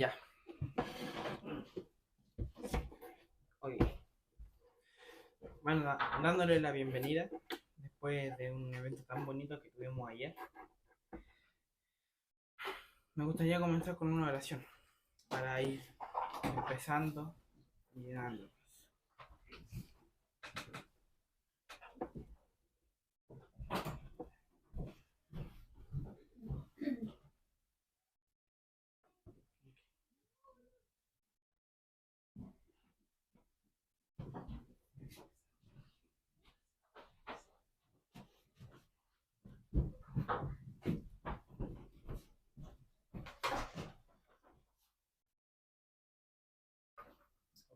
Ya, oye, bueno, dándole la bienvenida después de un evento tan bonito que tuvimos ayer, me gustaría comenzar con una oración para ir empezando y dándonos.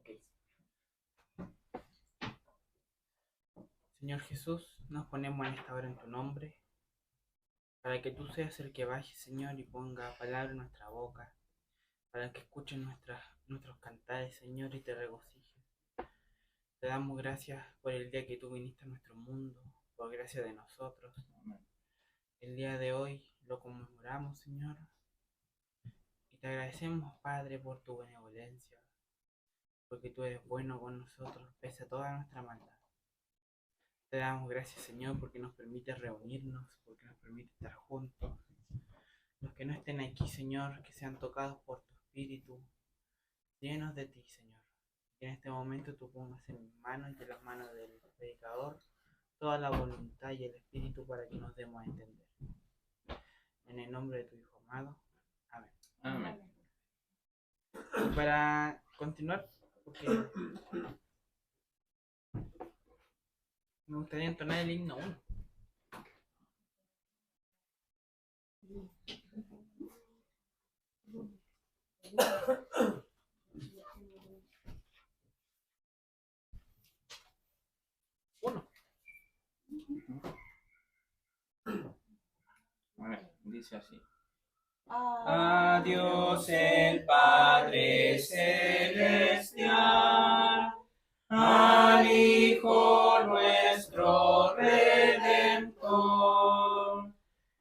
Okay. Señor Jesús, nos ponemos en esta hora en tu nombre, para que tú seas el que baje, Señor, y ponga palabra en nuestra boca, para que escuchen nuestros cantares, Señor, y te regocijes. Te damos gracias por el día que tú viniste a nuestro mundo, por gracia de nosotros. El día de hoy lo conmemoramos, Señor, y te agradecemos, Padre, por tu benevolencia, porque tú eres bueno con nosotros, pese a toda nuestra maldad. Te damos gracias, Señor, porque nos permite reunirnos, porque nos permite estar juntos. Los que no estén aquí, Señor, que sean tocados por tu Espíritu, llenos de ti, Señor. Que en este momento tú pongas en mis manos y en las manos del predicador toda la voluntad y el Espíritu para que nos demos a entender. En el nombre de tu Hijo amado. Amén. Amén. Y para continuar, porque me gustaría entonar el himno 1. A ver, dice así. A Dios el Padre Celestial, al Hijo nuestro Redentor,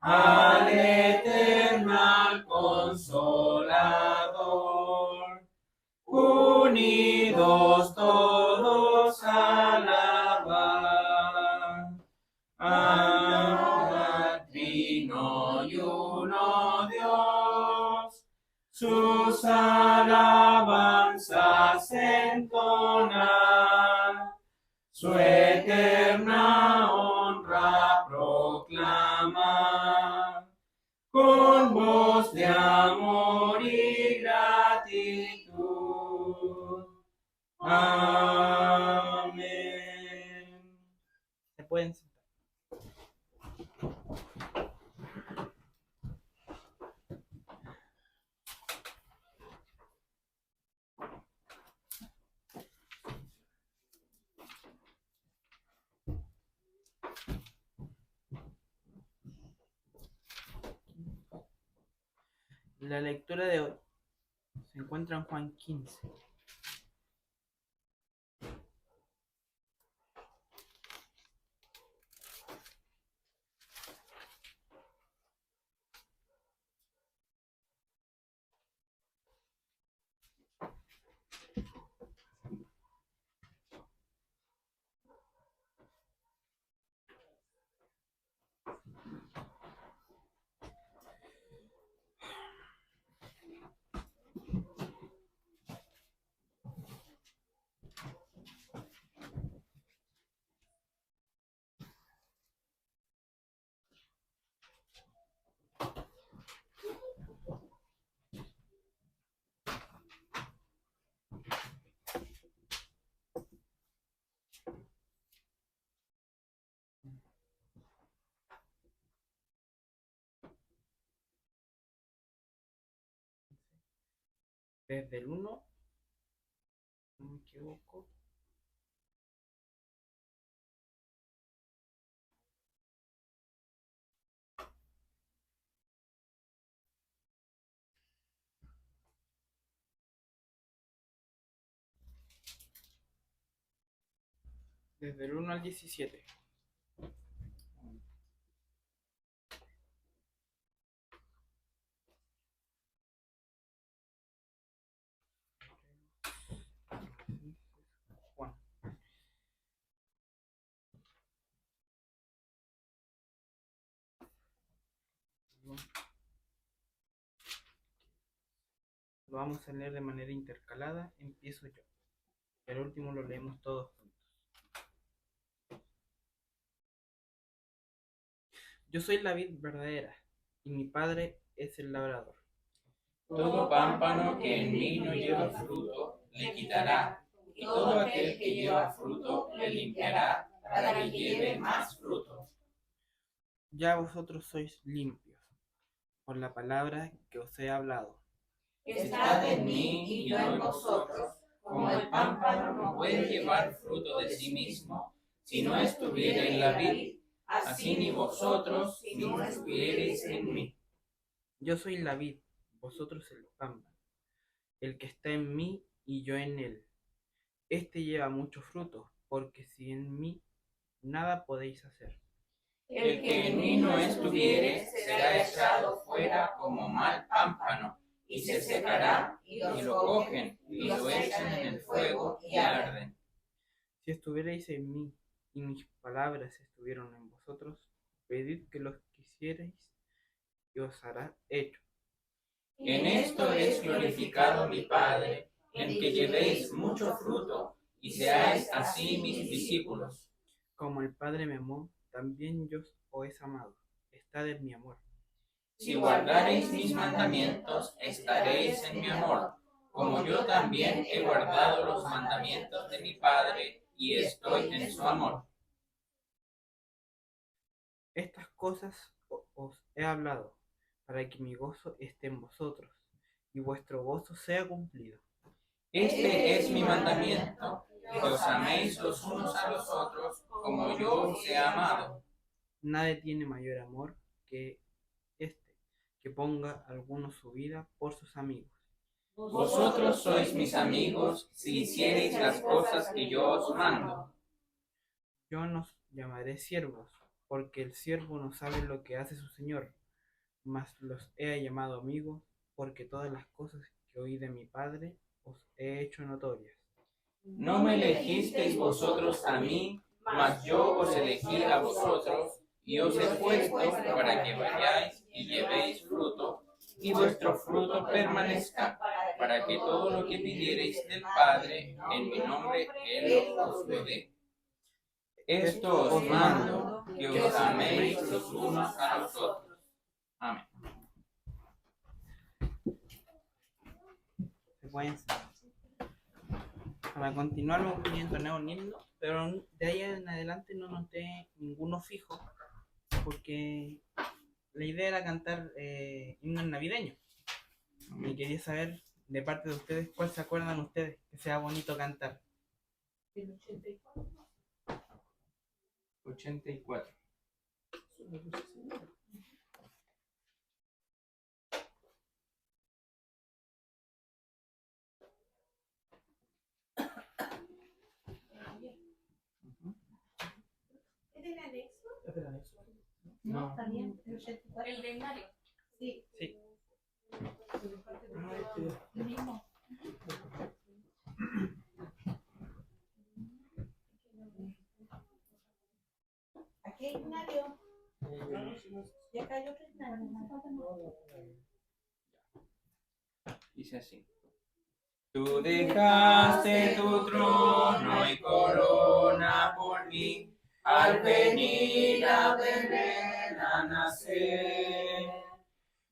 al Eterno Consolador, unidos todos alaban a Trino y uno Dios, sus alabanzas entonan, su eterna honra proclaman, con voz de amor y gratitud. Amén. Se pueden sentar. La lectura de hoy se encuentra en Juan 15. Desde el 1, no me equivoco. Desde el 1 al 17. segundo. Lo vamos a leer de manera intercalada. Empiezo yo. Y al último lo leemos todos juntos. Yo soy la vid verdadera, y mi padre es el labrador. Todo pámpano que en mí no lleva fruto, le quitará, y todo aquel que lleva fruto, le limpiará, para que lleve más fruto. Ya vosotros sois limpios, por la palabra que os he hablado. Estad en mí y yo en vosotros, como el pámpano No puede llevar fruto de sí mismo, si no estuviera en la vid, así ni vosotros, si no estuviereis en mí. Yo soy la vid, vosotros el pámpano. El que está en mí y yo en él, este lleva mucho fruto, porque sin mí nada podéis hacer. El que en mí no estuviere será echado fuera como mal pámpano, y se secará, y lo cogen, y lo echan en el fuego, y arden. Si estuvierais en mí, y mis palabras estuvieron en vosotros, pedid que los quisierais, y os hará hecho. En esto es glorificado mi Padre, en que llevéis mucho fruto, y seáis así mis discípulos. Como el Padre me amó, también yo os he amado. Estad en mi amor. Si guardareis mis mandamientos, estaréis en mi amor, como yo también he guardado los mandamientos de mi Padre, y estoy en su amor. Estas cosas os he hablado, para que mi gozo esté en vosotros, y vuestro gozo sea cumplido. Este es mi mandamiento, que os améis los unos a los otros, como yo os he amado. Nadie tiene mayor amor que este, que ponga alguno su vida por sus amigos. Vosotros sois mis amigos, si hiciereis las cosas que yo os mando. Yo no os llamaré siervos, porque el siervo no sabe lo que hace su señor, mas los he llamado amigos, porque todas las cosas que oí de mi Padre os he hecho notorias. No me elegisteis vosotros a mí, mas yo os elegí a vosotros, y os he puesto para que vayáis y llevéis fruto, y vuestro fruto permanezca, para que todo lo que pidiereis del Padre en mi nombre, Él os lo dé. Esto os mando, que os améis los unos a los otros. Amén. Se pueden sentar. Para continuar vamos a entonar un himno, pero de ahí en adelante no noté ninguno fijo, porque la idea era cantar himnos navideños. Y quería saber de parte de ustedes cuál se acuerdan ustedes que sea bonito cantar. El 84. 84. ¿Es del anexo? ¿Es del anexo? No, está bien. El 84. El de Mario. Sí. Sí. El mismo. Aquí hay Mario. Y acá hay otro Mario. Dice así. Tú dejaste tu trono y corona por mí, al venir a Belén a nacer.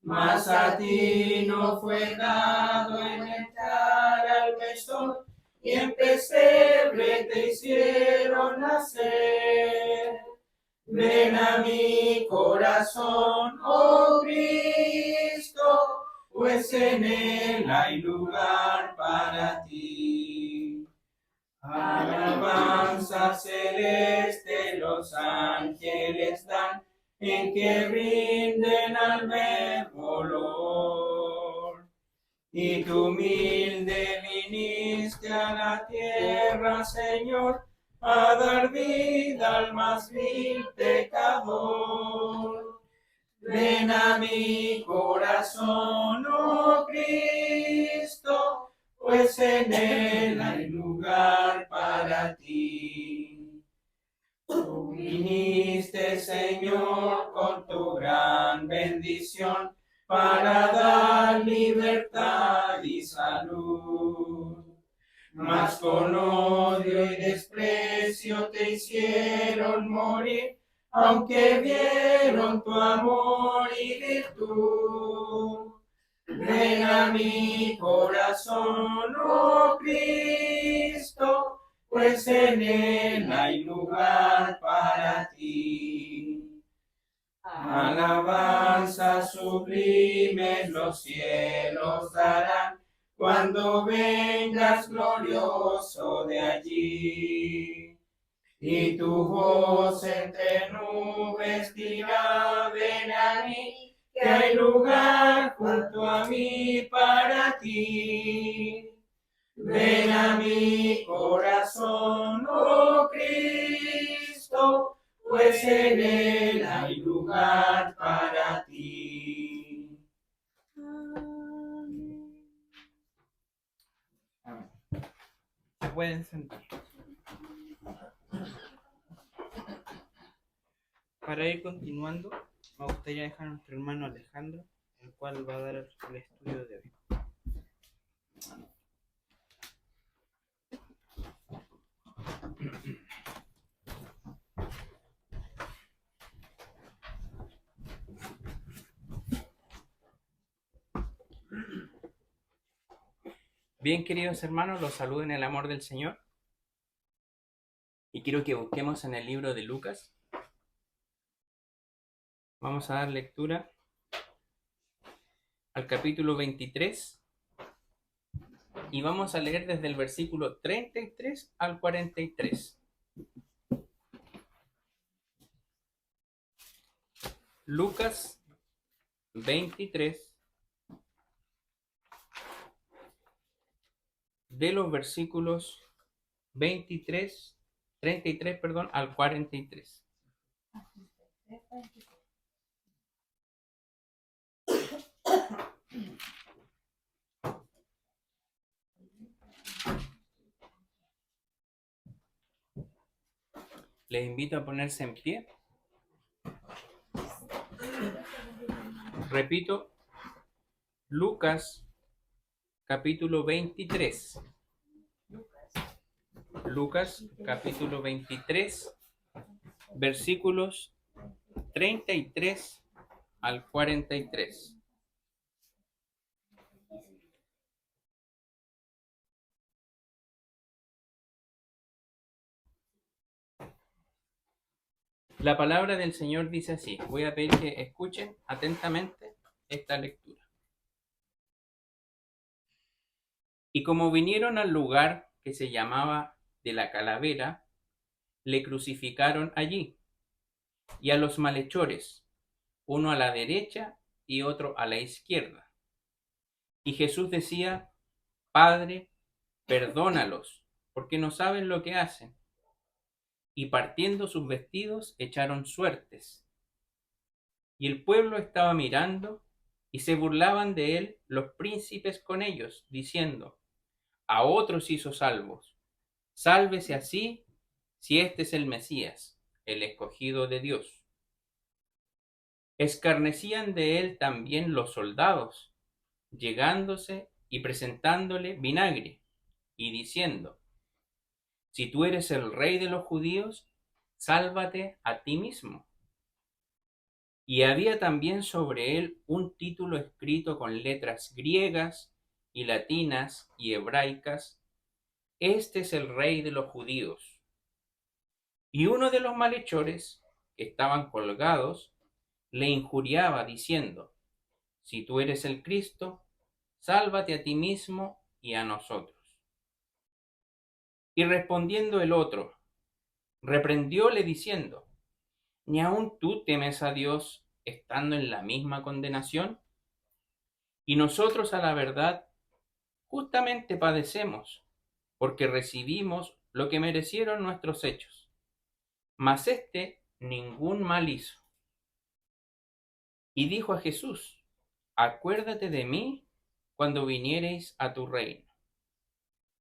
Mas a ti no fue dado en entrar al mesón, y en pesebre te hicieron nacer. Ven a mi corazón, oh Cristo, pues en él hay lugar para ti. Alabanza celeste los ángeles dan, en que rinden al Verbo olor. Y tú humilde viniste a la tierra, Señor, a dar vida al más vil pecador. Ven a mi corazón, oh Cristo, pues en él hay lugar para ti. Tú viniste, Señor, con tu gran bendición, bendición para dar libertad y salud. Mas con odio y desprecio te hicieron morir, aunque vieron tu amor y virtud. Ven a mi corazón, oh Cristo, pues en él hay lugar para ti. Alabanza sublime los cielos darán cuando vengas glorioso de allí. Y tu voz entre nubes dirá, ven a mí, que hay lugar junto a mí para ti. Ven a mi corazón, oh Cristo, pues en él hay lugar para ti. Amén. Se pueden sentir. Para ir continuando, me gustaría dejar a nuestro hermano Alejandro, el cual va a dar el estudio de hoy. Bien, queridos hermanos, los saludo en el amor del Señor. Y quiero que busquemos en el libro de Lucas. Vamos a dar lectura al capítulo 23 y vamos a leer desde el versículo 33 al 43. Lucas 23, de los versículos 33, al 43. Les invito a ponerse en pie. Repito, Lucas capítulo 23. Lucas capítulo 23, versículos 33 al 43. La palabra del Señor dice así. Voy a pedir que escuchen atentamente esta lectura. Y como vinieron al lugar que se llamaba de la Calavera, le crucificaron allí, y a los malhechores, uno a la derecha y otro a la izquierda. Y Jesús decía, Padre, perdónalos, porque no saben lo que hacen. Y partiendo sus vestidos, echaron suertes. Y el pueblo estaba mirando, y se burlaban de él los príncipes con ellos, diciendo, a otros hizo salvos. Sálvese así, si este es el Mesías, el escogido de Dios. Escarnecían de él también los soldados, llegándose y presentándole vinagre, y diciendo, si tú eres el rey de los judíos, sálvate a ti mismo. Y había también sobre él un título escrito con letras griegas y latinas y hebraicas, este es el rey de los judíos. Y uno de los malhechores, que estaban colgados, le injuriaba diciendo, si tú eres el Cristo, sálvate a ti mismo y a nosotros. Y respondiendo el otro, reprendióle diciendo, ¿ni aun tú temes a Dios estando en la misma condenación? Y nosotros a la verdad justamente padecemos, porque recibimos lo que merecieron nuestros hechos. Mas éste ningún mal hizo. Y dijo a Jesús, acuérdate de mí cuando viniereis a tu reino.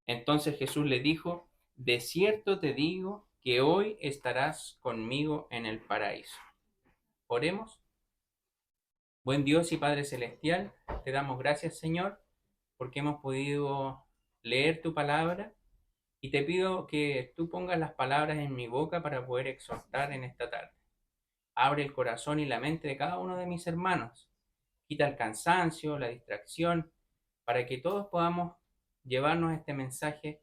Entonces Jesús le dijo, de cierto te digo que hoy estarás conmigo en el paraíso. Oremos. Buen Dios y Padre Celestial, te damos gracias, Señor, porque hemos podido leer tu palabra y te pido que tú pongas las palabras en mi boca para poder exhortar en esta tarde. Abre el corazón y la mente de cada uno de mis hermanos. Quita el cansancio, la distracción, para que todos podamos llevarnos este mensaje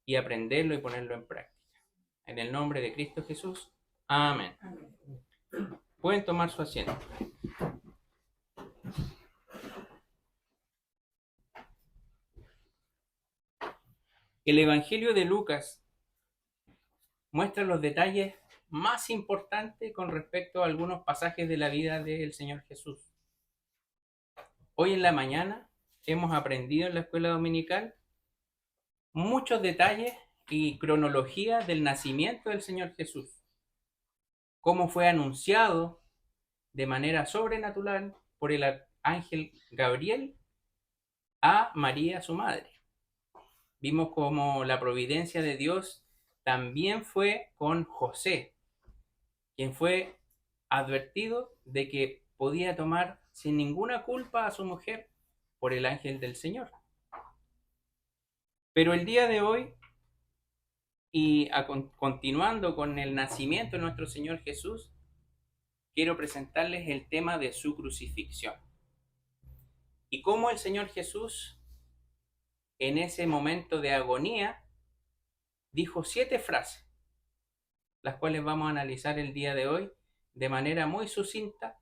y aprenderlo y ponerlo en práctica. En el nombre de Cristo Jesús. Amén. Pueden tomar su asiento. El Evangelio de Lucas muestra los detalles más importantes con respecto a algunos pasajes de la vida del Señor Jesús. Hoy en la mañana hemos aprendido en la escuela dominical muchos detalles y cronología del nacimiento del Señor Jesús. Cómo fue anunciado de manera sobrenatural por el ángel Gabriel a María, su madre. Vimos cómo la providencia de Dios también fue con José, quien fue advertido de que podía tomar sin ninguna culpa a su mujer por el ángel del Señor. Pero el día de hoy, y continuando con el nacimiento de nuestro Señor Jesús, quiero presentarles el tema de su crucifixión. Y cómo el Señor Jesús, en ese momento de agonía, dijo 7 frases, las cuales vamos a analizar el día de hoy de manera muy sucinta,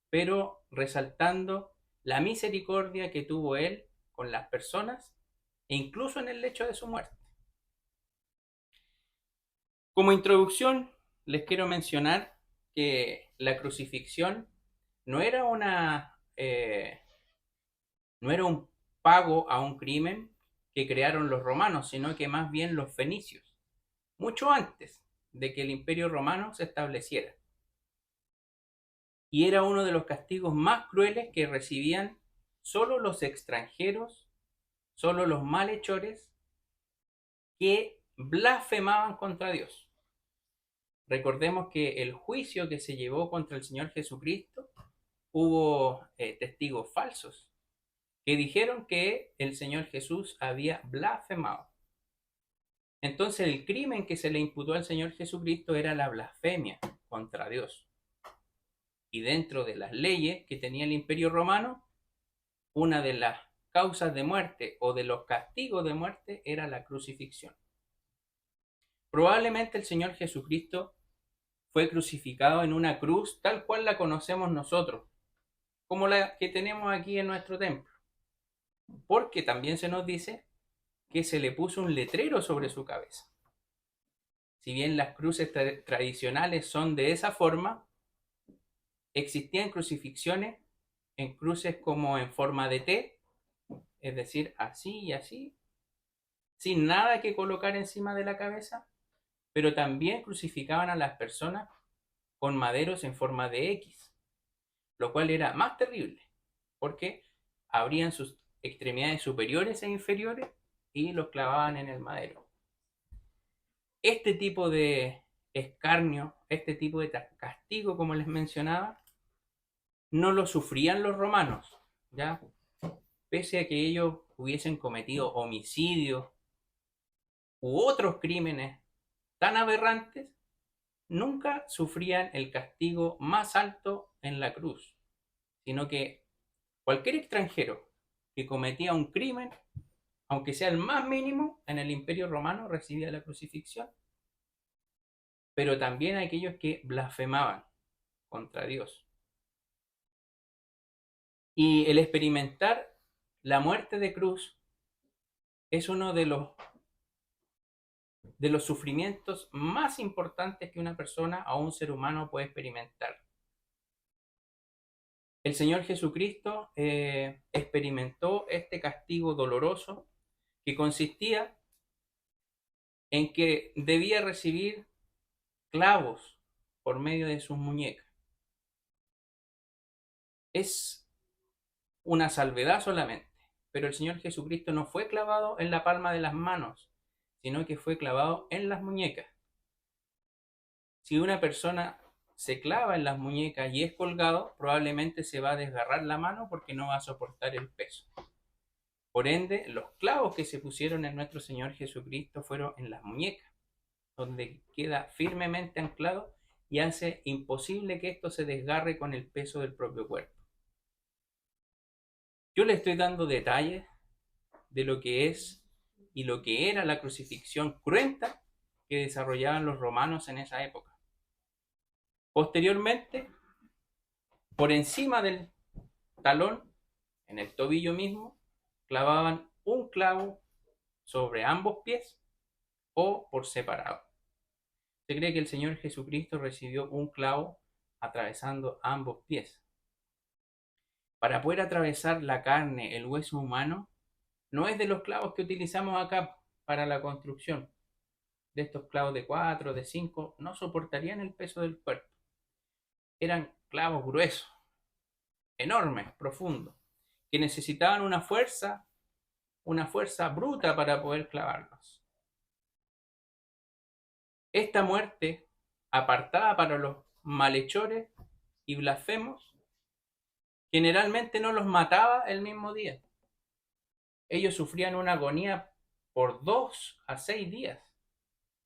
pero resaltando la misericordia que tuvo Él con las personas e incluso en el lecho de su muerte. Como introducción, les quiero mencionar que la crucifixión no era un pago a un crimen que crearon los romanos, sino que más bien los fenicios, mucho antes de que el Imperio Romano se estableciera. Y era uno de los castigos más crueles que recibían solo los extranjeros, solo los malhechores que blasfemaban contra Dios. Recordemos que el juicio que se llevó contra el Señor Jesucristo, hubo testigos falsos que dijeron que el Señor Jesús había blasfemado. Entonces el crimen que se le imputó al Señor Jesucristo era la blasfemia contra Dios. Y dentro de las leyes que tenía el Imperio Romano, una de las causas de muerte o de los castigos de muerte era la crucifixión. Probablemente el Señor Jesucristo fue crucificado en una cruz tal cual la conocemos nosotros, como la que tenemos aquí en nuestro templo. Porque también se nos dice que se le puso un letrero sobre su cabeza. Si bien las cruces tradicionales son de esa forma, existían crucifixiones en cruces como en forma de T, es decir, así y así, sin nada que colocar encima de la cabeza, pero también crucificaban a las personas con maderos en forma de X, lo cual era más terrible, porque abrían sus extremidades superiores e inferiores y los clavaban en el madero. Este tipo de escarnio, este tipo de castigo, como les mencionaba, no lo sufrían los romanos, ¿ya? Pese a que ellos hubiesen cometido homicidios u otros crímenes tan aberrantes, nunca sufrían el castigo más alto en la cruz, sino que cualquier extranjero que cometía un crimen, aunque sea el más mínimo, en el Imperio Romano recibía la crucifixión, pero también aquellos que blasfemaban contra Dios. Y el experimentar la muerte de cruz es uno de los sufrimientos más importantes que una persona o un ser humano puede experimentar. El Señor Jesucristo experimentó este castigo doloroso que consistía en que debía recibir clavos por medio de sus muñecas. Es una salvedad solamente, pero el Señor Jesucristo no fue clavado en la palma de las manos, sino que fue clavado en las muñecas. Si una persona se clava en las muñecas y es colgado, probablemente se va a desgarrar la mano porque no va a soportar el peso. Por ende, los clavos que se pusieron en nuestro Señor Jesucristo fueron en las muñecas, donde queda firmemente anclado y hace imposible que esto se desgarre con el peso del propio cuerpo. Yo le estoy dando detalles de lo que es y lo que era la crucifixión cruenta que desarrollaban los romanos en esa época. Posteriormente, por encima del talón, en el tobillo mismo, clavaban un clavo sobre ambos pies o por separado. Se cree que el Señor Jesucristo recibió un clavo atravesando ambos pies. Para poder atravesar la carne, el hueso humano, no es de los clavos que utilizamos acá para la construcción. De estos clavos de 4, de 5, no soportarían el peso del cuerpo. Eran clavos gruesos, enormes, profundos, que necesitaban una fuerza bruta para poder clavarlos. Esta muerte, apartada para los malhechores y blasfemos, generalmente no los mataba el mismo día. Ellos sufrían una agonía por 2 a 6 días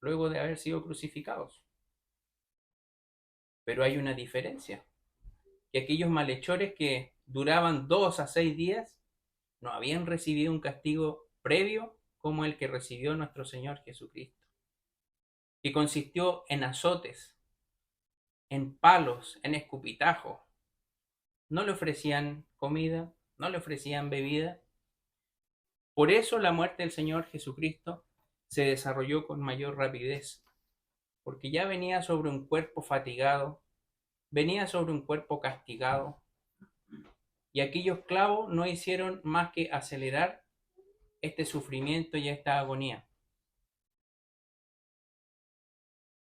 luego de haber sido crucificados. Pero hay una diferencia, que aquellos malhechores que duraban 2 a 6 días no habían recibido un castigo previo como el que recibió nuestro Señor Jesucristo, que consistió en azotes, en palos, en escupitajos. No le ofrecían comida, no le ofrecían bebida. Por eso la muerte del Señor Jesucristo se desarrolló con mayor rapidez, porque ya venía sobre un cuerpo fatigado, venía sobre un cuerpo castigado, y aquellos clavos no hicieron más que acelerar este sufrimiento y esta agonía.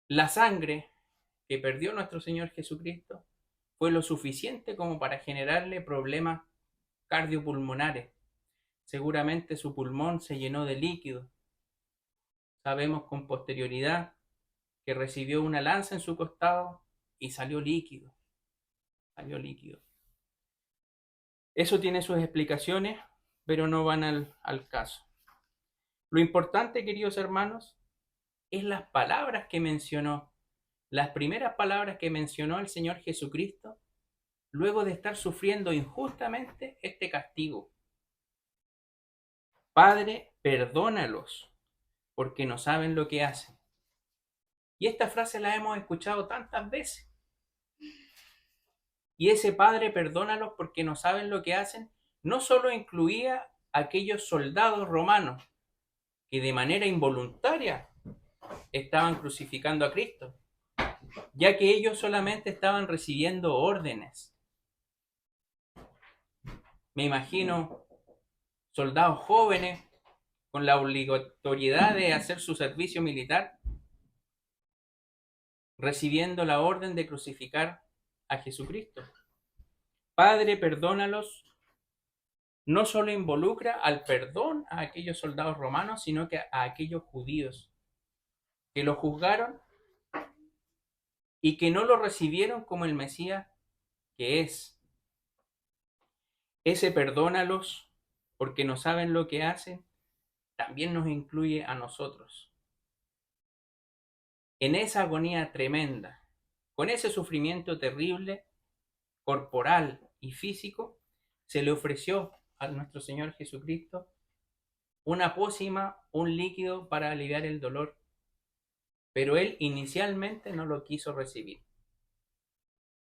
La sangre que perdió nuestro Señor Jesucristo fue lo suficiente como para generarle problemas cardiopulmonares. Seguramente su pulmón se llenó de líquido. Sabemos con posterioridad que recibió una lanza en su costado y salió líquido. Salió líquido. Eso tiene sus explicaciones, pero no van al caso. Lo importante, queridos hermanos, es las palabras que mencionó, las primeras palabras que mencionó el Señor Jesucristo luego de estar sufriendo injustamente este castigo. Padre, perdónalos, porque no saben lo que hacen. Y esta frase la hemos escuchado tantas veces. Y ese Padre, perdónalos porque no saben lo que hacen, no solo incluía a aquellos soldados romanos que de manera involuntaria estaban crucificando a Cristo, ya que ellos solamente estaban recibiendo órdenes. Me imagino soldados jóvenes con la obligatoriedad de hacer su servicio militar, recibiendo la orden de crucificar a Jesucristo. Padre, perdónalos, no solo involucra al perdón a aquellos soldados romanos, sino que a aquellos judíos que lo juzgaron y que no lo recibieron como el Mesías que es. Ese perdónalos porque no saben lo que hacen, también nos incluye a nosotros. En esa agonía tremenda, con ese sufrimiento terrible, corporal y físico, se le ofreció a nuestro Señor Jesucristo una pócima, un líquido para aliviar el dolor, pero él inicialmente no lo quiso recibir.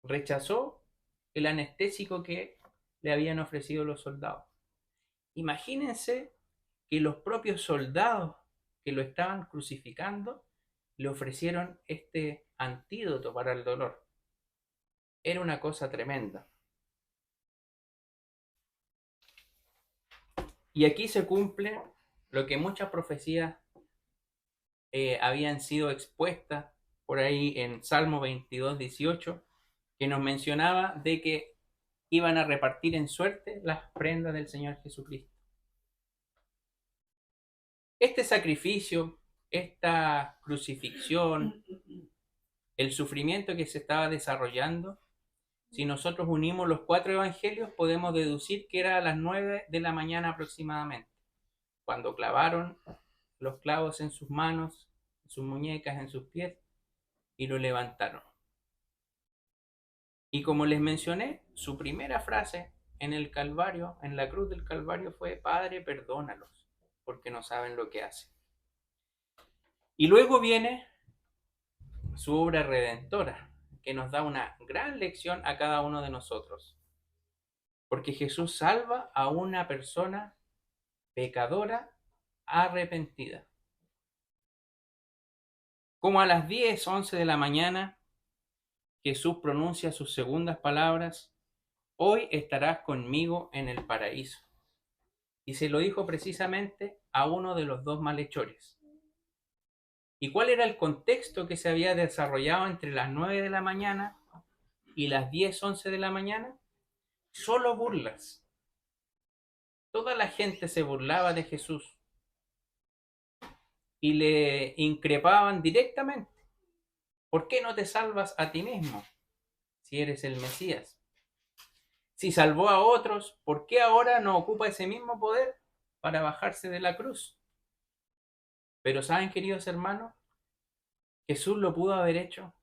Rechazó el anestésico que le habían ofrecido los soldados. Imagínense que los propios soldados que lo estaban crucificando le ofrecieron este antídoto para el dolor. Era una cosa tremenda. Y aquí se cumple lo que muchas profecías habían sido expuestas por ahí en Salmo 22, 18, que nos mencionaba de que iban a repartir en suerte las prendas del Señor Jesucristo. Este sacrificio, esta crucifixión, el sufrimiento que se estaba desarrollando, si nosotros unimos los 4 evangelios, podemos deducir que era a las 9 de la mañana aproximadamente, cuando clavaron los clavos en sus manos, en sus muñecas, en sus pies, y lo levantaron. Y como les mencioné, su primera frase en el Calvario, en la cruz del Calvario, fue: Padre, perdónalos, porque no saben lo que hacen. Y luego viene su obra redentora, que nos da una gran lección a cada uno de nosotros. Porque Jesús salva a una persona pecadora arrepentida. Como a las 10, 11 de la mañana, Jesús pronuncia sus segundas palabras: hoy estarás conmigo en el paraíso. Y se lo dijo precisamente a uno de los 2 malhechores. ¿Y cuál era el contexto que se había desarrollado entre las 9 de la mañana y las 10, 11 de la mañana? Solo burlas. Toda la gente se burlaba de Jesús y le increpaban directamente: ¿por qué no te salvas a ti mismo si eres el Mesías? Si salvó a otros, ¿por qué ahora no ocupa ese mismo poder para bajarse de la cruz? Pero ¿saben, queridos hermanos? Jesús lo pudo haber hecho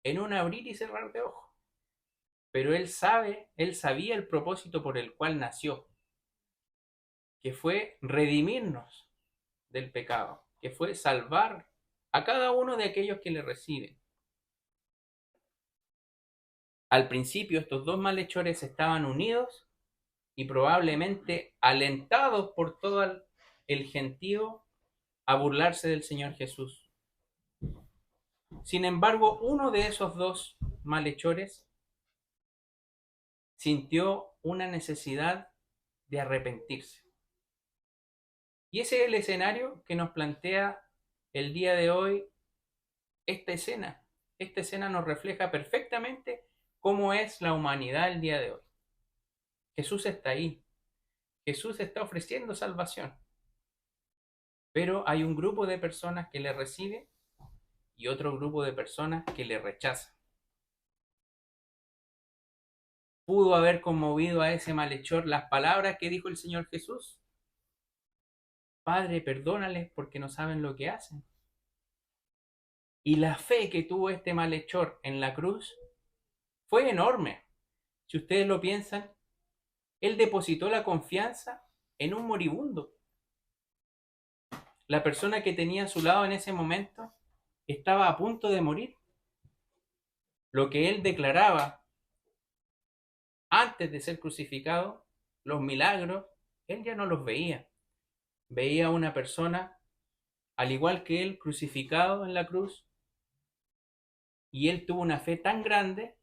en un abrir y cerrar de ojos. Pero él sabía el propósito por el cual nació, que fue redimirnos del pecado, que fue salvar a cada uno de aquellos que le reciben. Al principio estos 2 malhechores estaban unidos y probablemente alentados por todo el gentío a burlarse del Señor Jesús. Sin embargo, uno de esos 2 malhechores sintió una necesidad de arrepentirse. Y ese es el escenario que nos plantea el día de hoy esta escena. Esta escena nos refleja perfectamente cómo es la humanidad el día de hoy. Jesús está ahí. Jesús está ofreciendo salvación. Pero hay un grupo de personas que le recibe y otro grupo de personas que le rechaza. ¿Pudo haber conmovido a ese malhechor las palabras que dijo el Señor Jesús? Padre, perdónales porque no saben lo que hacen. Y la fe que tuvo este malhechor en la cruz fue enorme. Si ustedes lo piensan, él depositó la confianza en un moribundo. La persona que tenía a su lado en ese momento estaba a punto de morir. Lo que él declaraba antes de ser crucificado, los milagros, él ya no los veía. Veía a una persona, al igual que él, crucificado en la cruz, y él tuvo una fe tan grande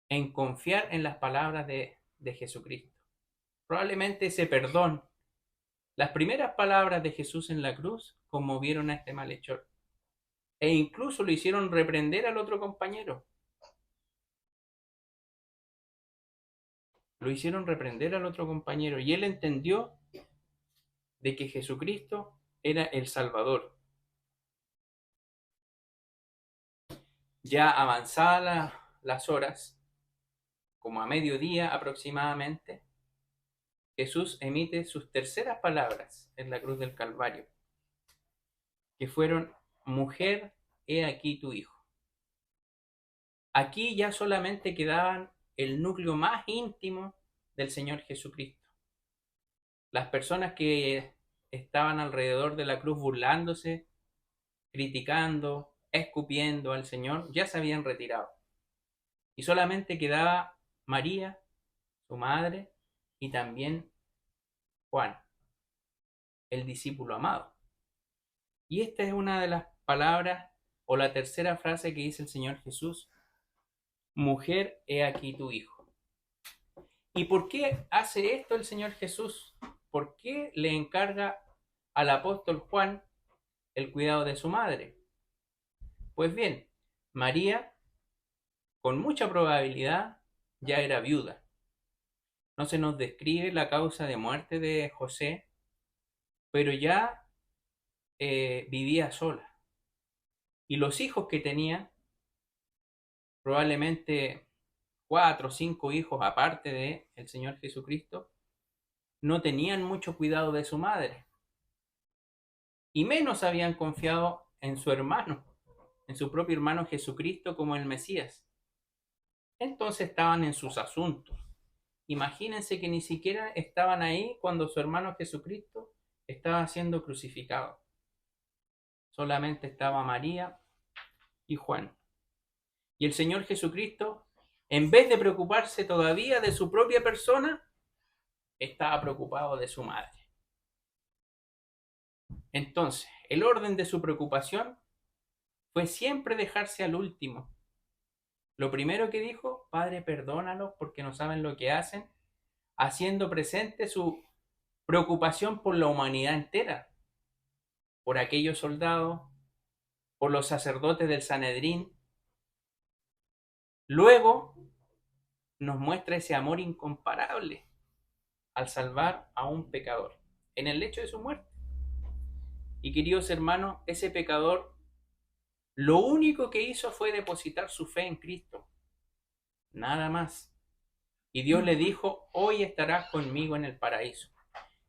en confiar en las palabras de Jesucristo. Probablemente ese perdón, las primeras palabras de Jesús en la cruz, conmovieron a este malhechor, e incluso lo hicieron reprender al otro compañero. Lo hicieron reprender al otro compañero, y él entendió de que Jesucristo era el Salvador. Ya avanzadas las horas, como a mediodía aproximadamente, Jesús emite sus terceras palabras en la cruz del Calvario, que fueron: mujer, he aquí tu hijo. Aquí ya solamente quedaban el núcleo más íntimo del Señor Jesucristo. Las personas que estaban alrededor de la cruz burlándose, criticando, escupiendo al Señor, ya se habían retirado. Y solamente quedaba María, su madre, y también Juan, el discípulo amado. Y esta es una de las palabras o la tercera frase que dice el Señor Jesús: mujer, he aquí tu hijo. ¿Y por qué hace esto el Señor Jesús? ¿Por qué le encarga al apóstol Juan el cuidado de su madre? Pues bien, María, con mucha probabilidad, ya era viuda. No se nos describe la causa de muerte de José, pero ya vivía sola. y los hijos que tenía, probablemente 4 o 5 hijos aparte de el Señor Jesucristo, no tenían mucho cuidado de su madre y menos habían confiado en su hermano, en su propio hermano Jesucristo como el Mesías. Entonces estaban en sus asuntos. Imagínense que ni siquiera estaban ahí cuando su hermano Jesucristo estaba siendo crucificado. Solamente estaba María y Juan. Y el Señor Jesucristo, en vez de preocuparse todavía de su propia persona, estaba preocupado de su madre. Entonces, el orden de su preocupación fue siempre dejarse al último. Lo primero que dijo: Padre, perdónalos porque no saben lo que hacen, haciendo presente su preocupación por la humanidad entera, por aquellos soldados, por los sacerdotes del Sanedrín. Luego nos muestra ese amor incomparable al salvar a un pecador en el lecho de su muerte. Y queridos hermanos, ese pecador lo único que hizo fue depositar su fe en Cristo, nada más. Y Dios le dijo: hoy estarás conmigo en el paraíso.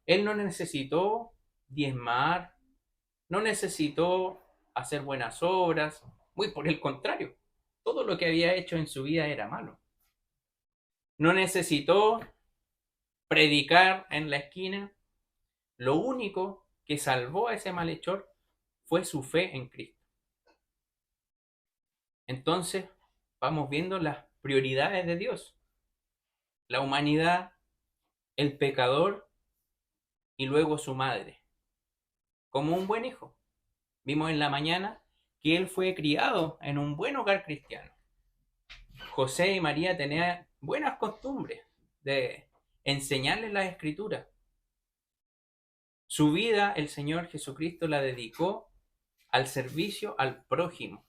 Él no necesitó diezmar, no necesitó hacer buenas obras, muy por el contrario, todo lo que había hecho en su vida era malo. No necesitó predicar en la esquina. Lo único que salvó a ese malhechor fue su fe en Cristo. Entonces vamos viendo las prioridades de Dios: la humanidad, el pecador y luego su madre, como un buen hijo. Vimos en la mañana que él fue criado en un buen hogar cristiano. José y María tenían buenas costumbres de enseñarles las escrituras. Su vida el Señor Jesucristo la dedicó al servicio al prójimo.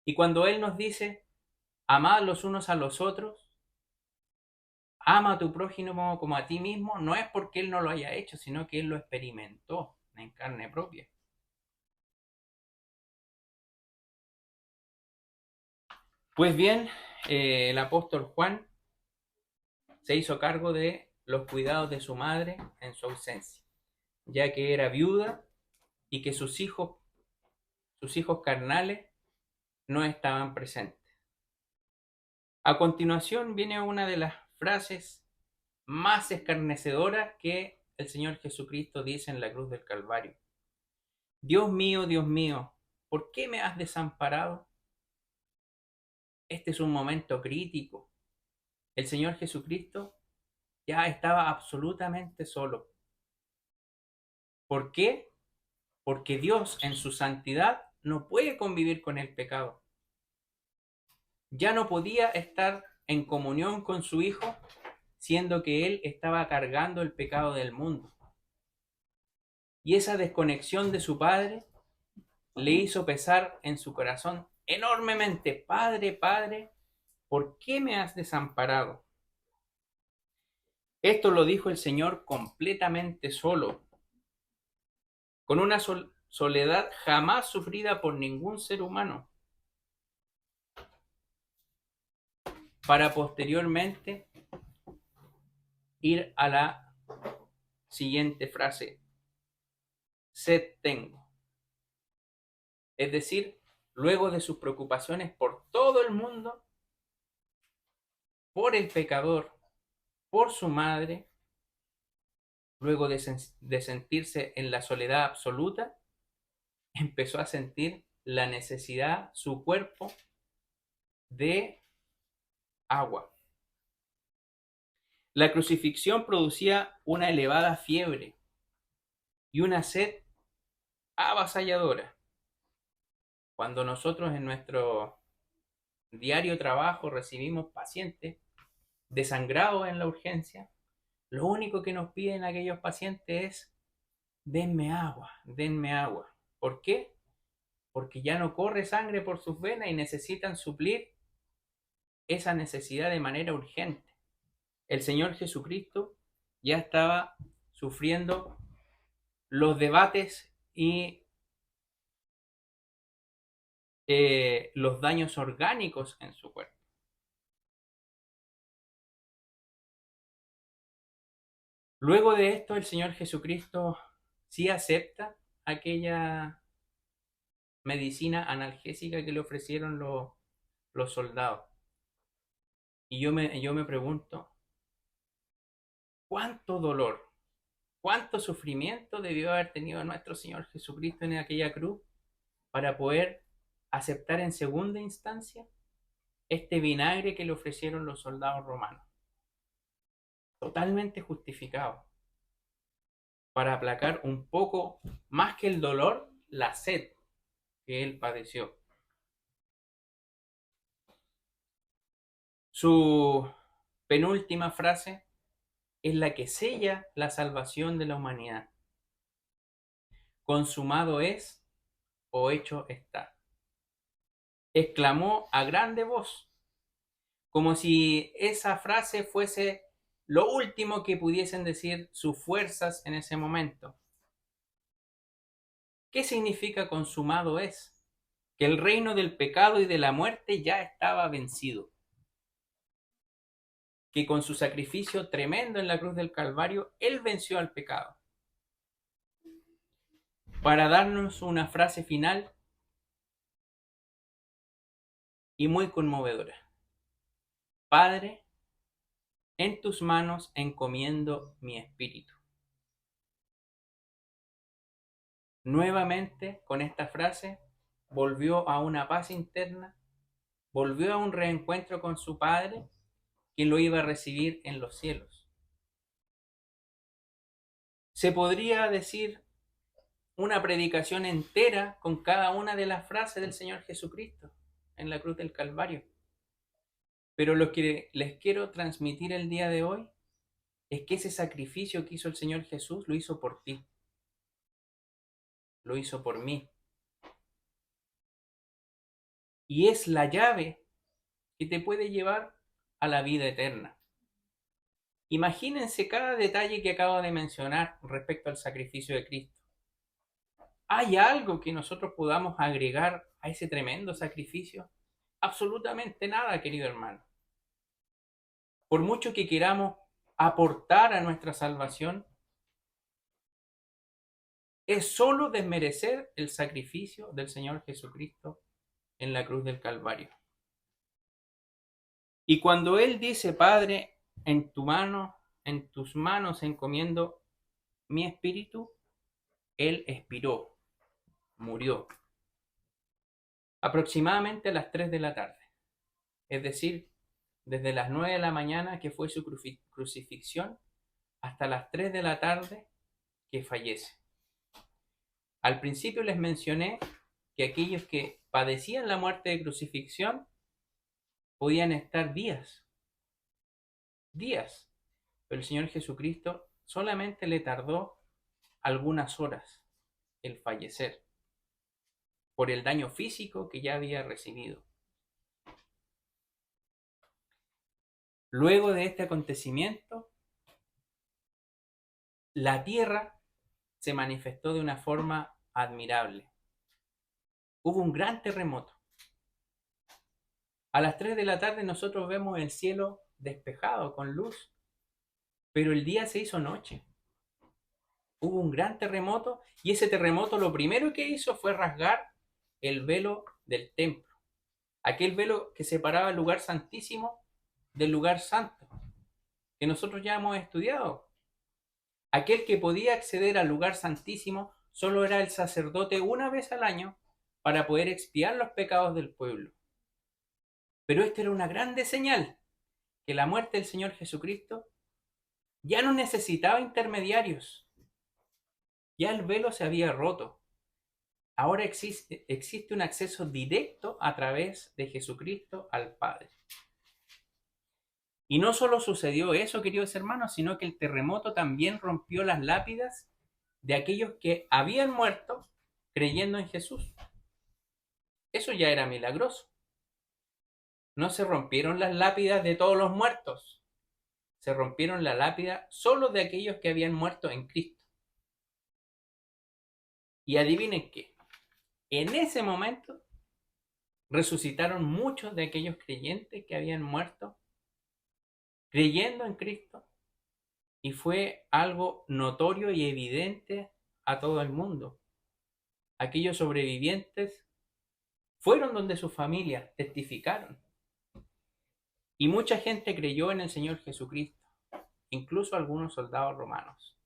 Y cuando Él nos dice: amad los unos a los otros, ama a tu prójimo como a ti mismo, no es porque Él no lo haya hecho, sino que Él lo experimentó en carne propia. Pues bien, el apóstol Juan se hizo cargo de los cuidados de su madre en su ausencia, ya que era viuda y que sus hijos carnales no estaban presentes. A continuación viene una de las frases más escarnecedoras que el Señor Jesucristo dice en la cruz del Calvario: Dios mío, ¿por qué me has desamparado? Este es un momento crítico. El Señor Jesucristo ya estaba absolutamente solo. ¿Por qué? Porque Dios en su santidad no puede convivir con el pecado. Ya no podía estar en comunión con su Hijo, siendo que Él estaba cargando el pecado del mundo. Y esa desconexión de su Padre le hizo pesar en su corazón enormemente: Padre, Padre, ¿por qué me has desamparado? Esto lo dijo el Señor completamente solo, con una soledad jamás sufrida por ningún ser humano, para posteriormente ir a la siguiente frase: sed tengo. Es decir, luego de sus preocupaciones por todo el mundo, por el pecador, por su madre, luego de sentirse en la soledad absoluta, empezó a sentir la necesidad, su cuerpo, de agua. La crucifixión producía una elevada fiebre y una sed avasalladora. Cuando nosotros en nuestro diario trabajo recibimos pacientes desangrados en la urgencia, lo único que nos piden aquellos pacientes es: denme agua, denme agua. ¿Por qué? Porque ya no corre sangre por sus venas y necesitan suplir esa necesidad de manera urgente. El Señor Jesucristo ya estaba sufriendo los debates y los daños orgánicos en su cuerpo. Luego de esto, el Señor Jesucristo sí acepta aquella medicina analgésica que le ofrecieron los soldados. Y yo me pregunto, ¿cuánto dolor, cuánto sufrimiento debió haber tenido nuestro Señor Jesucristo en aquella cruz para poder aceptar en segunda instancia este vinagre que le ofrecieron los soldados romanos? Totalmente justificado, para aplacar un poco, más que el dolor, la sed que él padeció. Su penúltima frase es la que sella la salvación de la humanidad. Consumado es o hecho está. Exclamó a grande voz, como si esa frase fuese lo último que pudiesen decir sus fuerzas en ese momento. ¿Qué significa consumado es? Que el reino del pecado y de la muerte ya estaba vencido. Que con su sacrificio tremendo en la cruz del Calvario, Él venció al pecado. Para darnos una frase final y muy conmovedora. Padre, en tus manos encomiendo mi espíritu. Nuevamente, con esta frase, volvió a una paz interna, volvió a un reencuentro con su Padre, quien lo iba a recibir en los cielos. Se podría decir una predicación entera con cada una de las frases del Señor Jesucristo en la cruz del Calvario. Pero lo que les quiero transmitir el día de hoy es que ese sacrificio que hizo el Señor Jesús lo hizo por ti, lo hizo por mí. Y es la llave que te puede llevar a la vida eterna. Imagínense cada detalle que acabo de mencionar respecto al sacrificio de Cristo. ¿Hay algo que nosotros podamos agregar a ese tremendo sacrificio? Absolutamente nada, querido hermano. Por mucho que queramos aportar a nuestra salvación, es solo desmerecer el sacrificio del Señor Jesucristo en la cruz del Calvario. Y cuando Él dice, Padre, en tus manos encomiendo mi espíritu, Él expiró, murió. Aproximadamente a las 3 de la tarde. Es decir, desde las 9 de la mañana, que fue su crucifixión, hasta las 3 de la tarde, que fallece. Al principio les mencioné que aquellos que padecían la muerte de crucifixión podían estar días, pero el Señor Jesucristo solamente le tardó algunas horas el fallecer por el daño físico que ya había recibido. Luego de este acontecimiento, la tierra se manifestó de una forma admirable. Hubo un gran terremoto. A las 3 de la tarde nosotros vemos el cielo despejado con luz, pero el día se hizo noche. Hubo un gran terremoto y ese terremoto lo primero que hizo fue rasgar el velo del templo, aquel velo que separaba el lugar santísimo del lugar santo, que nosotros ya hemos estudiado. Aquel que podía acceder al lugar santísimo solo era el sacerdote una vez al año para poder expiar los pecados del pueblo. Pero esta era una grande señal, que la muerte del Señor Jesucristo ya no necesitaba intermediarios. Ya el velo se había roto. Ahora existe un acceso directo a través de Jesucristo al Padre. Y no solo sucedió eso, queridos hermanos, sino que el terremoto también rompió las lápidas de aquellos que habían muerto creyendo en Jesús. Eso ya era milagroso. No se rompieron las lápidas de todos los muertos. Se rompieron la lápida solo de aquellos que habían muerto en Cristo. Y adivinen qué. En ese momento resucitaron muchos de aquellos creyentes que habían muerto creyendo en Cristo, y fue algo notorio y evidente a todo el mundo. Aquellos sobrevivientes fueron donde sus familias testificaron, y mucha gente creyó en el Señor Jesucristo, incluso algunos soldados romanos,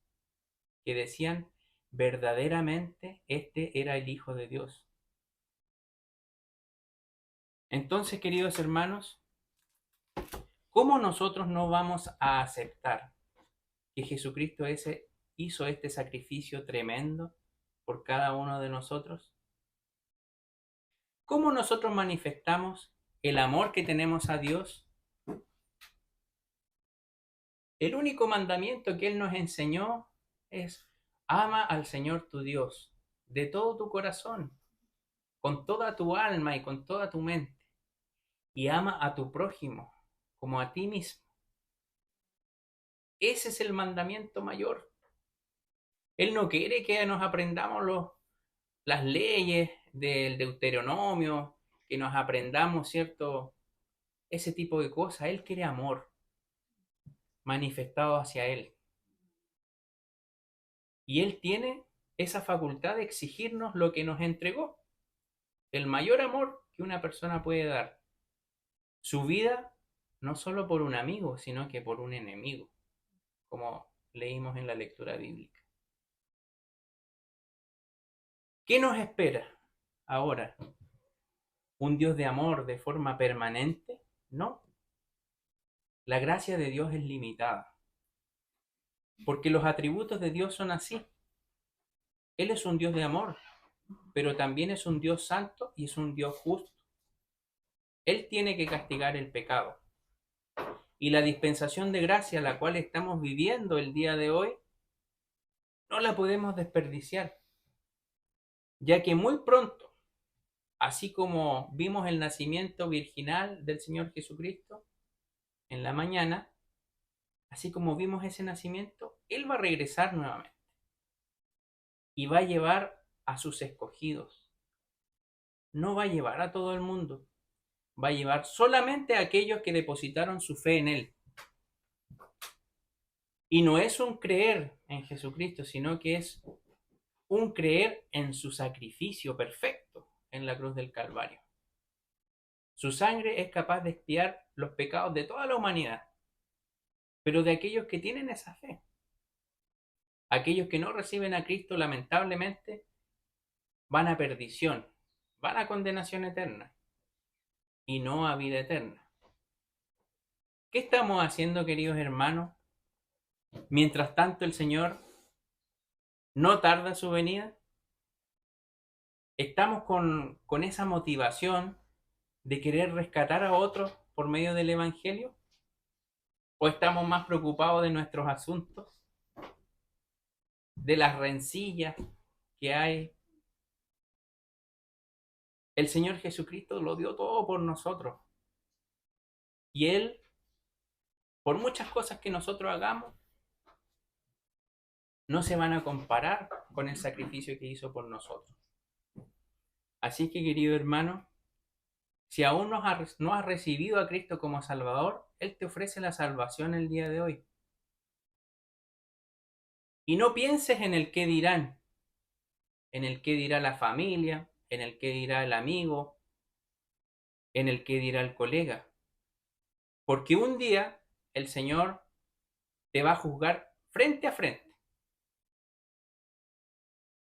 que decían verdaderamente este era el Hijo de Dios. Entonces, queridos hermanos, ¿cómo nosotros no vamos a aceptar que Jesucristo hizo este sacrificio tremendo por cada uno de nosotros? ¿Cómo nosotros manifestamos el amor que tenemos a Dios? El único mandamiento que Él nos enseñó es: ama al Señor tu Dios de todo tu corazón, con toda tu alma y con toda tu mente, y ama a tu prójimo como a ti mismo. Ese es el mandamiento mayor. Él no quiere que nos aprendamos las leyes del Deuteronomio, que nos aprendamos, ¿cierto?, ese tipo de cosas. Él quiere amor manifestado hacia Él. Y Él tiene esa facultad de exigirnos lo que nos entregó. El mayor amor que una persona puede dar. Su vida, no solo por un amigo, sino que por un enemigo, como leímos en la lectura bíblica. ¿Qué nos espera ahora? ¿Un Dios de amor de forma permanente? No. La gracia de Dios es limitada, porque los atributos de Dios son así. Él es un Dios de amor, pero también es un Dios santo y es un Dios justo. Él tiene que castigar el pecado. Y la dispensación de gracia, la cual estamos viviendo el día de hoy, no la podemos desperdiciar, ya que muy pronto, así como vimos el nacimiento virginal del Señor Jesucristo en la mañana, así como vimos ese nacimiento, Él va a regresar nuevamente y va a llevar a sus escogidos. No va a llevar a todo el mundo, va a llevar solamente a aquellos que depositaron su fe en Él. Y no es un creer en Jesucristo, sino que es un creer en su sacrificio perfecto en la cruz del Calvario. Su sangre es capaz de expiar los pecados de toda la humanidad, pero de aquellos que tienen esa fe. Aquellos que no reciben a Cristo, lamentablemente, van a perdición, van a condenación eterna y no a vida eterna. ¿Qué estamos haciendo, queridos hermanos? Mientras tanto, el Señor no tarda su venida. ¿Estamos con esa motivación de querer rescatar a otros por medio del Evangelio? ¿O estamos más preocupados de nuestros asuntos, de las rencillas que hay? El Señor Jesucristo lo dio todo por nosotros. Y Él, por muchas cosas que nosotros hagamos, no se van a comparar con el sacrificio que hizo por nosotros. Así que, querido hermano, si aún no has recibido a Cristo como Salvador, Él te ofrece la salvación el día de hoy. Y no pienses en el qué dirán, en el qué dirá la familia, en el qué dirá el amigo, en el qué dirá el colega. Porque un día el Señor te va a juzgar frente a frente.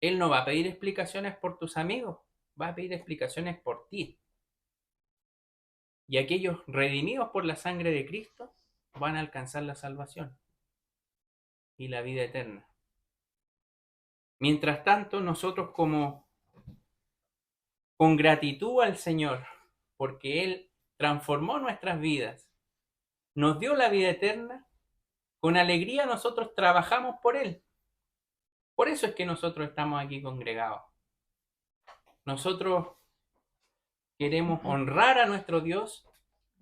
Él no va a pedir explicaciones por tus amigos, va a pedir explicaciones por ti. Y aquellos redimidos por la sangre de Cristo van a alcanzar la salvación y la vida eterna. Mientras tanto, nosotros con gratitud al Señor, porque Él transformó nuestras vidas, nos dio la vida eterna, con alegría nosotros trabajamos por Él. Por eso es que nosotros estamos aquí congregados. Nosotros queremos honrar a nuestro Dios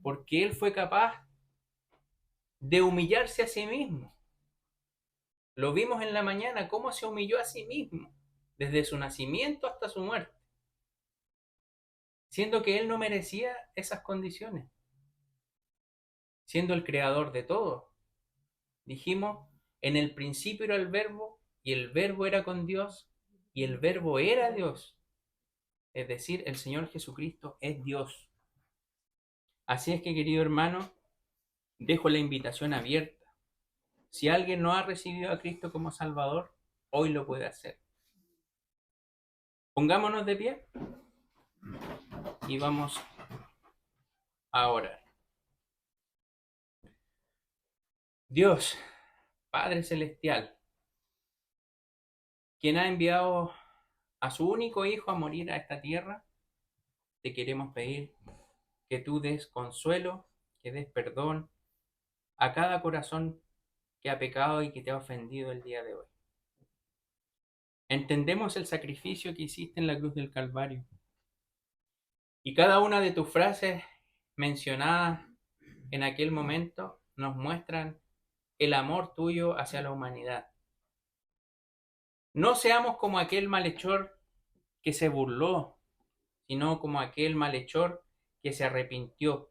porque Él fue capaz de humillarse a sí mismo. Lo vimos en la mañana, cómo se humilló a sí mismo, desde su nacimiento hasta su muerte, siendo que Él no merecía esas condiciones, siendo el creador de todo. Dijimos, en el principio era el verbo, y el verbo era con Dios, y el verbo era Dios. Es decir, el Señor Jesucristo es Dios. Así es que, querido hermano, dejo la invitación abierta. Si alguien no ha recibido a Cristo como Salvador, hoy lo puede hacer. Pongámonos de pie y vamos a orar. Dios, Padre Celestial, quien ha enviado a su único Hijo a morir a esta tierra, te queremos pedir que tú des consuelo, que des perdón a cada corazón que ha pecado y que te ha ofendido el día de hoy. Entendemos el sacrificio que hiciste en la cruz del Calvario, y cada una de tus frases mencionadas en aquel momento nos muestran el amor tuyo hacia la humanidad. No seamos como aquel malhechor que se burló, sino como aquel malhechor que se arrepintió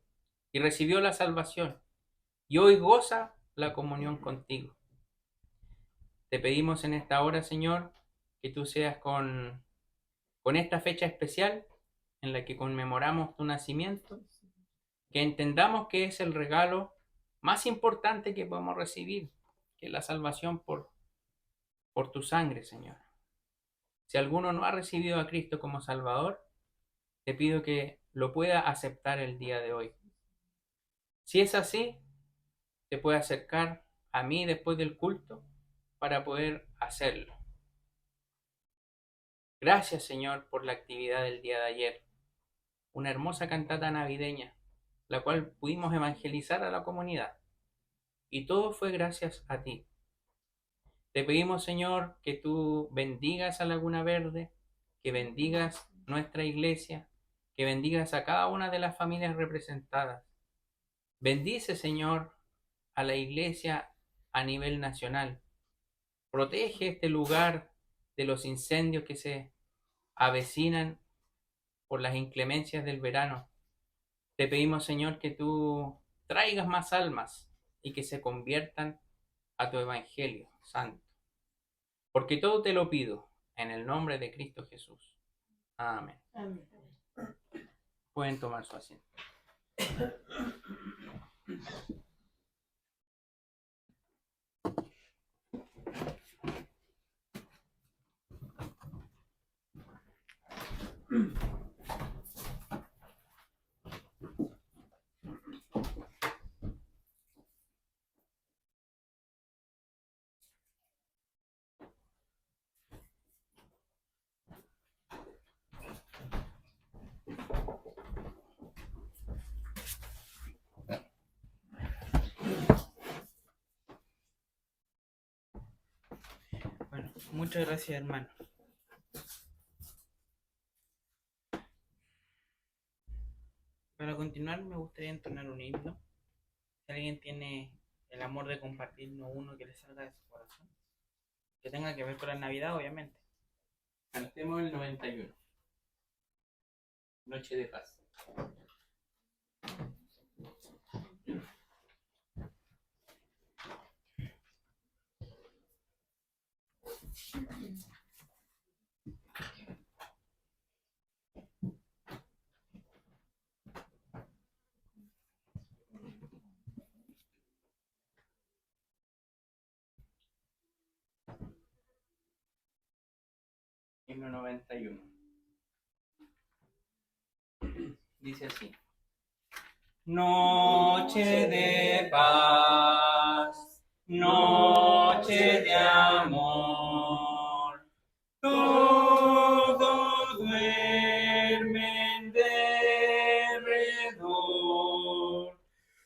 y recibió la salvación y hoy goza la comunión contigo. Te pedimos en esta hora, Señor, que tú seas con esta fecha especial en la que conmemoramos tu nacimiento, que entendamos que es el regalo más importante que podemos recibir, que es la salvación por tu sangre, Señor. Si alguno no ha recibido a Cristo como Salvador, te pido que lo pueda aceptar el día de hoy. Si es así, te puede acercar a mí después del culto para poder hacerlo. Gracias, Señor, por la actividad del día de ayer. Una hermosa cantata navideña, la cual pudimos evangelizar a la comunidad. Y todo fue gracias a ti. Te pedimos, Señor, que tú bendigas a Laguna Verde, que bendigas nuestra iglesia, que bendigas a cada una de las familias representadas. Bendice, Señor, a la iglesia a nivel nacional. Protege este lugar de los incendios que se avecinan por las inclemencias del verano. Te pedimos, Señor, que tú traigas más almas y que se conviertan a tu evangelio santo. Porque todo te lo pido en el nombre de Cristo Jesús. Amén. Amén. Pueden tomar su asiento. Bueno, muchas gracias, hermano. Para continuar, me gustaría entonar un himno. Si alguien tiene el amor de compartirnos uno que le salga de su corazón, que tenga que ver con la Navidad, obviamente. Cantemos el 91. Noche de paz. Himno 91. Dice así. Noche de paz, noche de amor, todos duermen derredor,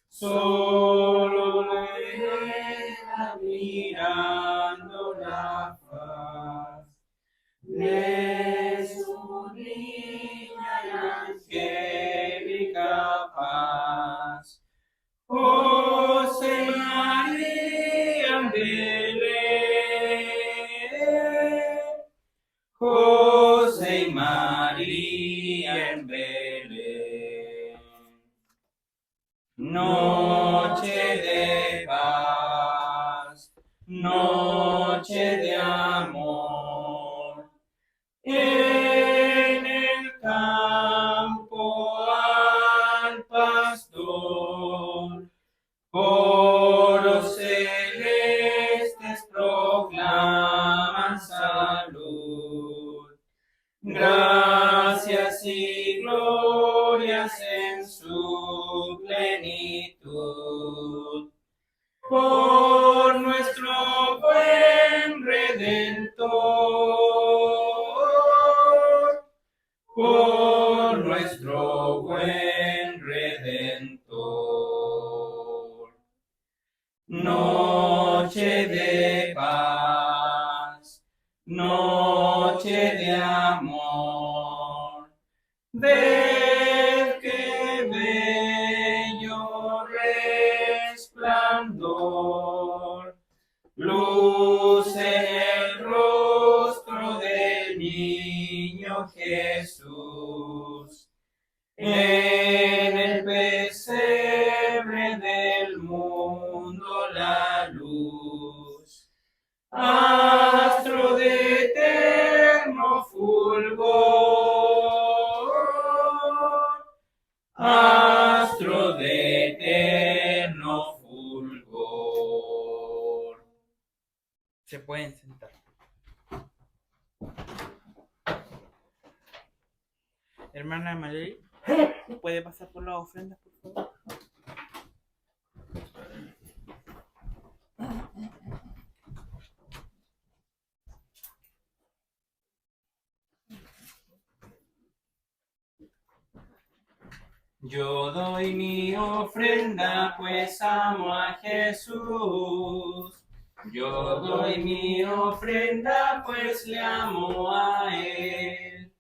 solo deja mirando la faz de su niña y angélica paz. José María en Belén, José y María en Belén. noche de paz, noche de amor. En el campo al pastor, coros celestes proclaman salud. Gracias y glorias en su plenitud. Por nuestro buen Redentor, por nuestro buen Redentor. Noche de paz, noche de amor. Ved qué bello resplandor, luce el rostro del niño Jesús. En el pesebre del mundo la luz, astro de eterno fulgor, astro de eterno fulgor. Se pueden sentar. Hermana María, ¿puede pasar por las ofrendas, por favor? Yo doy mi ofrenda, pues amo a Jesús. Yo doy mi ofrenda, pues le amo a Él.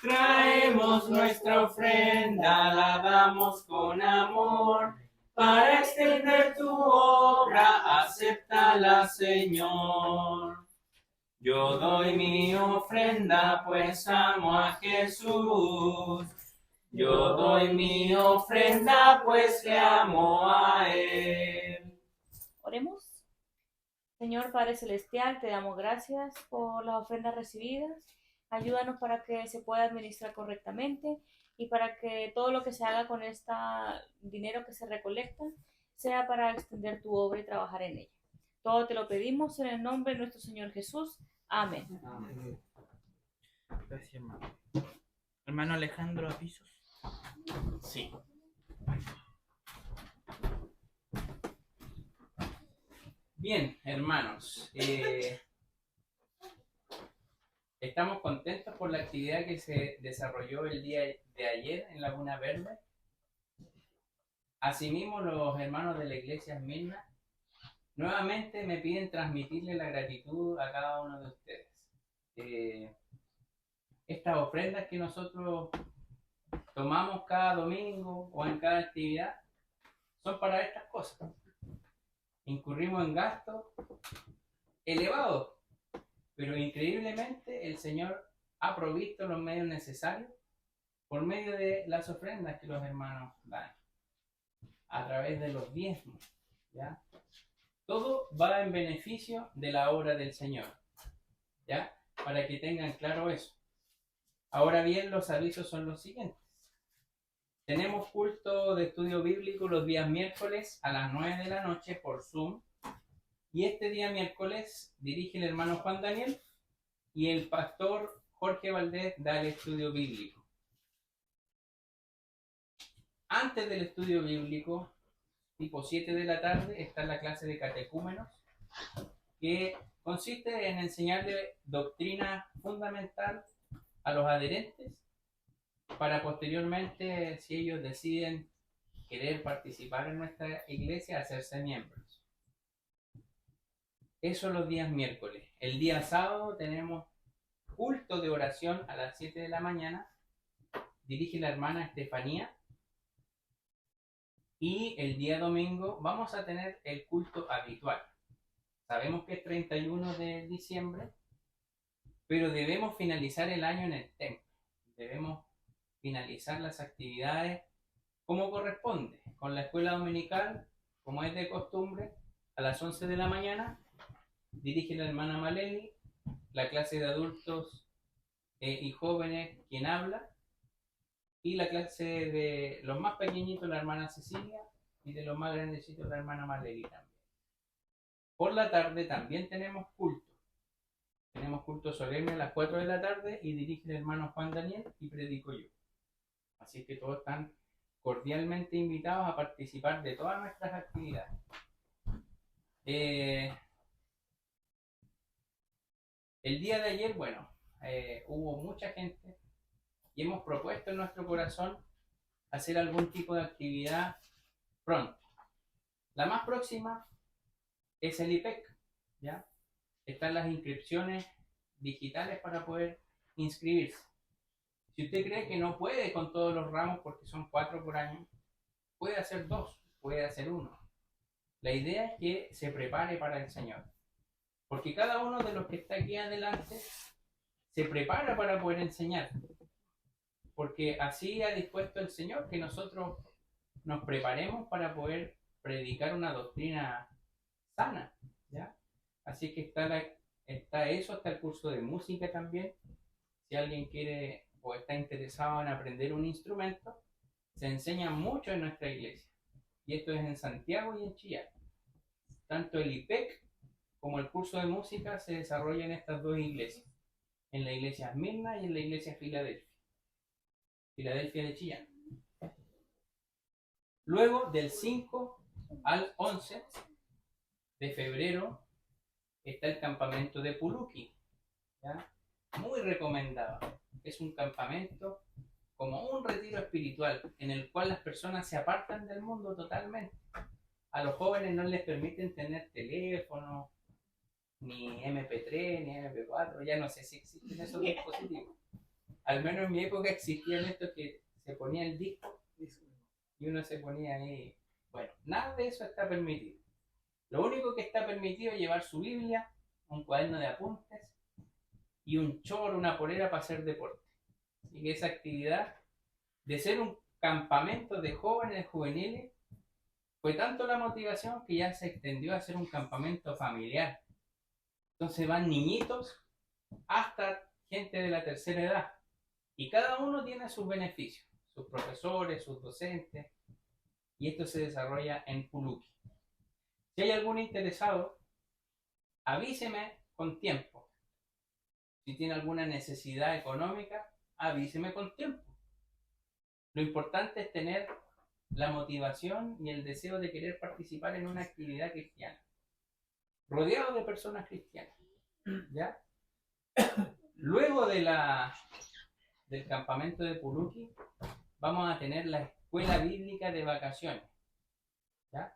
Traemos nuestra ofrenda, la damos con amor. Para extender tu obra, acéptala, Señor. Yo doy mi ofrenda, pues amo a Jesús. Yo doy mi ofrenda, pues le amo a Él. Oremos. Señor Padre Celestial, te damos gracias por las ofrendas recibidas. Ayúdanos para que se pueda administrar correctamente y para que todo lo que se haga con este dinero que se recolecta sea para extender tu obra y trabajar en ella. Todo te lo pedimos en el nombre de nuestro Señor Jesús. Amén. Amén. Gracias, hermano. Hermano Alejandro Avisos. Sí. Bien, hermanos. Estamos contentos por la actividad que se desarrolló el día de ayer en Laguna Verde. Asimismo, los hermanos de la iglesia Esmirna nuevamente me piden transmitirle la gratitud a cada uno de ustedes. Estas ofrendas que nosotros tomamos cada domingo o en cada actividad son para estas cosas. Incurrimos en gastos elevados, pero increíblemente el Señor ha provisto los medios necesarios por medio de las ofrendas que los hermanos dan, a través de los diezmos, ¿ya? Todo va en beneficio de la obra del Señor, ¿ya? Para que tengan claro eso. Ahora bien, los avisos son los siguientes. Tenemos culto de estudio bíblico los días miércoles a las 9 de la noche por Zoom. Y este día miércoles dirige el hermano Juan Daniel y el pastor Jorge Valdés da el estudio bíblico. Antes del estudio bíblico, tipo 7 de la tarde, está la clase de catecúmenos, que consiste en enseñarle doctrina fundamental a los adherentes para posteriormente, si ellos deciden querer participar en nuestra iglesia, hacerse miembros. Eso los días miércoles. El día sábado tenemos culto de oración a las 7 de la mañana. Dirige la hermana Estefanía. Y el día domingo vamos a tener el culto habitual. Sabemos que es 31 de diciembre, pero debemos finalizar el año en el templo. Debemos finalizar las actividades como corresponde. con la escuela dominical, como es de costumbre, a las 11 de la mañana dirige la hermana Maleni, la clase de adultos y jóvenes, quien habla, y la clase de los más pequeñitos, la hermana Cecilia, y de los más grandecitos, la hermana Maleni también. Por la tarde también tenemos culto. Tenemos culto solemne a las 4 de la tarde y dirige el hermano Juan Daniel y predico yo. Así que todos están cordialmente invitados a participar de todas nuestras actividades. El día de ayer, bueno, hubo mucha gente y hemos propuesto en nuestro corazón hacer algún tipo de actividad pronto. La más próxima es el IPEC, ¿ya? Están las inscripciones digitales para poder inscribirse. Si usted cree que no puede con todos los ramos, porque son 4 por año, puede hacer 2, puede hacer 1. La idea es que se prepare para el Señor. Porque cada uno de los que está aquí adelante se prepara para poder enseñar. Porque así ha dispuesto el Señor que nosotros nos preparemos para poder predicar una doctrina sana, ¿ya? Así que está eso, está el curso de música también. Si alguien quiere o está interesado en aprender un instrumento, se enseña mucho en nuestra iglesia. Y esto es en Santiago y en Chillán. Tanto el IPEC como el curso de música se desarrolla en estas dos iglesias. En la iglesia Esmirna y en la iglesia Filadelfia de Chillán. Luego, del 5 al 11 de febrero, está el campamento de Puluki, ¿ya? Muy recomendado. Es un campamento como un retiro espiritual en el cual las personas se apartan del mundo totalmente. A los jóvenes no les permiten tener teléfono, ni MP3, ni MP4, ya no sé si existen esos dispositivos. Al menos en mi época existían estos que se ponía el disco y uno se ponía ahí. Bueno, nada de eso está permitido. Lo único que está permitido es llevar su Biblia, un cuaderno de apuntes y un chor, una polera para hacer deporte. Así que esa actividad de ser un campamento de jóvenes juveniles fue tanto la motivación que ya se extendió a ser un campamento familiar. Entonces van niñitos hasta gente de la tercera edad y cada uno tiene sus beneficios, sus profesores, sus docentes, y esto se desarrolla en Puluki. Si hay algún interesado, avíseme con tiempo. Si tiene alguna necesidad económica, avíseme con tiempo. Lo importante es tener la motivación y el deseo de querer participar en una actividad cristiana, rodeado de personas cristianas, ¿ya? Luego del campamento de Puluki, vamos a tener la escuela bíblica de vacaciones, ¿ya?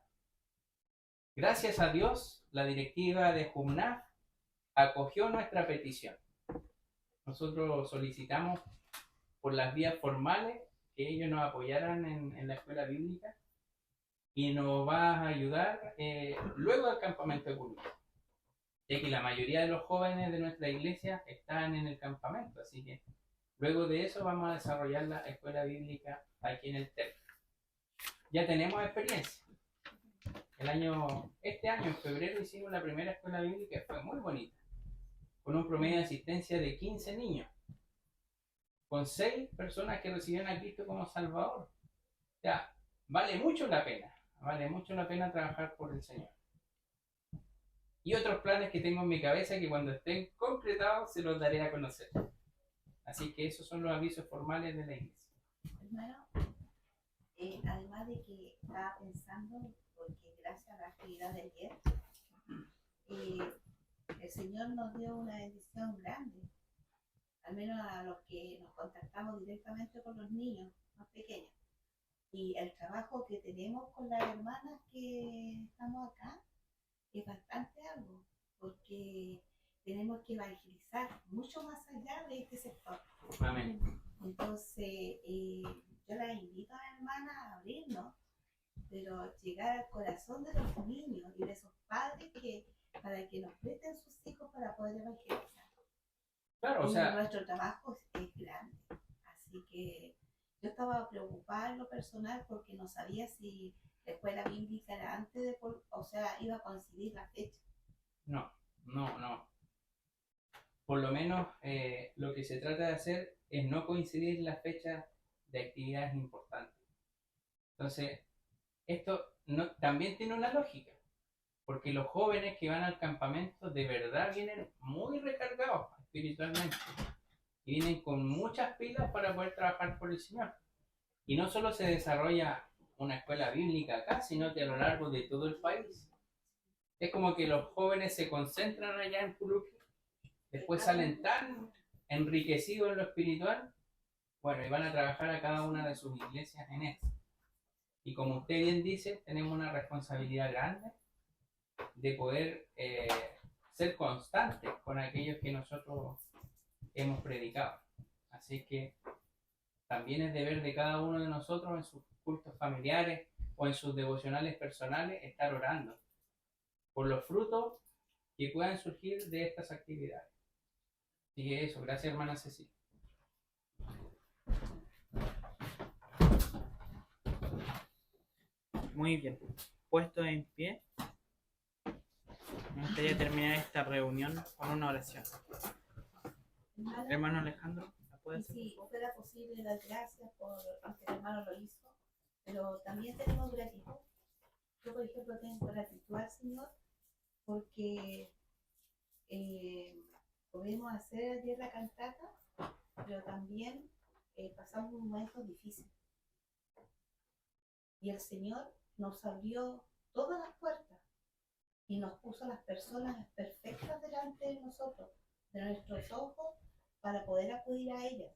Gracias a Dios, la directiva de JUMNAF acogió nuestra petición. Nosotros solicitamos por las vías formales que ellos nos apoyaran en la escuela bíblica y nos va a ayudar luego del campamento de Puluki, ya que la mayoría de los jóvenes de nuestra iglesia están en el campamento, así que luego de eso vamos a desarrollar la escuela bíblica aquí en el TEC. Ya tenemos experiencia. Este año, en febrero, hicimos la primera escuela bíblica, fue muy bonita, con un promedio de asistencia de 15 niños, con 6 personas que recibieron a Cristo como Salvador. O sea, vale mucho la pena trabajar por el Señor. Y otros planes que tengo en mi cabeza que cuando estén concretados se los daré a conocer. Así que esos son los avisos formales de la iglesia. Hermano, además de que estaba pensando, porque gracias a la actividad de ayer, el Señor nos dio una bendición grande, al menos a los que nos contactamos directamente con los niños más pequeños. Y el trabajo que tenemos con las hermanas que estamos acá es bastante algo, porque tenemos que evangelizar mucho más allá de este sector. Amén. Entonces, yo las invito a las hermanas a abrirnos, pero llegar al corazón de los niños y de esos padres para que nos presten sus hijos para poder evangelizar. Claro, o Y sea, nuestro trabajo es grande, así que yo estaba preocupada en lo personal porque no sabía si la escuela bíblica era antes de, o sea, iba a coincidir la fecha. No. Por lo menos lo que se trata de hacer es no coincidir las fechas de actividades importantes. Entonces, esto también tiene una lógica, porque los jóvenes que van al campamento de verdad vienen muy recargados espiritualmente y vienen con muchas pilas para poder trabajar por el Señor. Y no solo se desarrolla una escuela bíblica acá, sino que a lo largo de todo el país. Es como que los jóvenes se concentran allá en Puluque, después salen tan enriquecidos en lo espiritual, bueno, y van a trabajar a cada una de sus iglesias en esto. Y como usted bien dice, tenemos una responsabilidad grande de poder ser constantes con aquellos que nosotros hemos predicado. Así que también es deber de cada uno de nosotros en sus cultos familiares o en sus devocionales personales estar orando por los frutos que puedan surgir de estas actividades. Así que eso, gracias hermana Cecilia. Muy bien. Puesto en pie, me gustaría terminar esta reunión con una oración. Hermano Alejandro, ¿la puede Y hacer? si fuera posible dar gracias por, aunque el hermano lo hizo, pero también tenemos gratitud. Yo, por ejemplo, tengo gratitud al Señor porque pudimos hacer ayer la cantata, pero también pasamos momentos difíciles. Y el Señor nos abrió todas las puertas y nos puso a las personas perfectas delante de nosotros, de nuestros ojos, para poder acudir a ellas.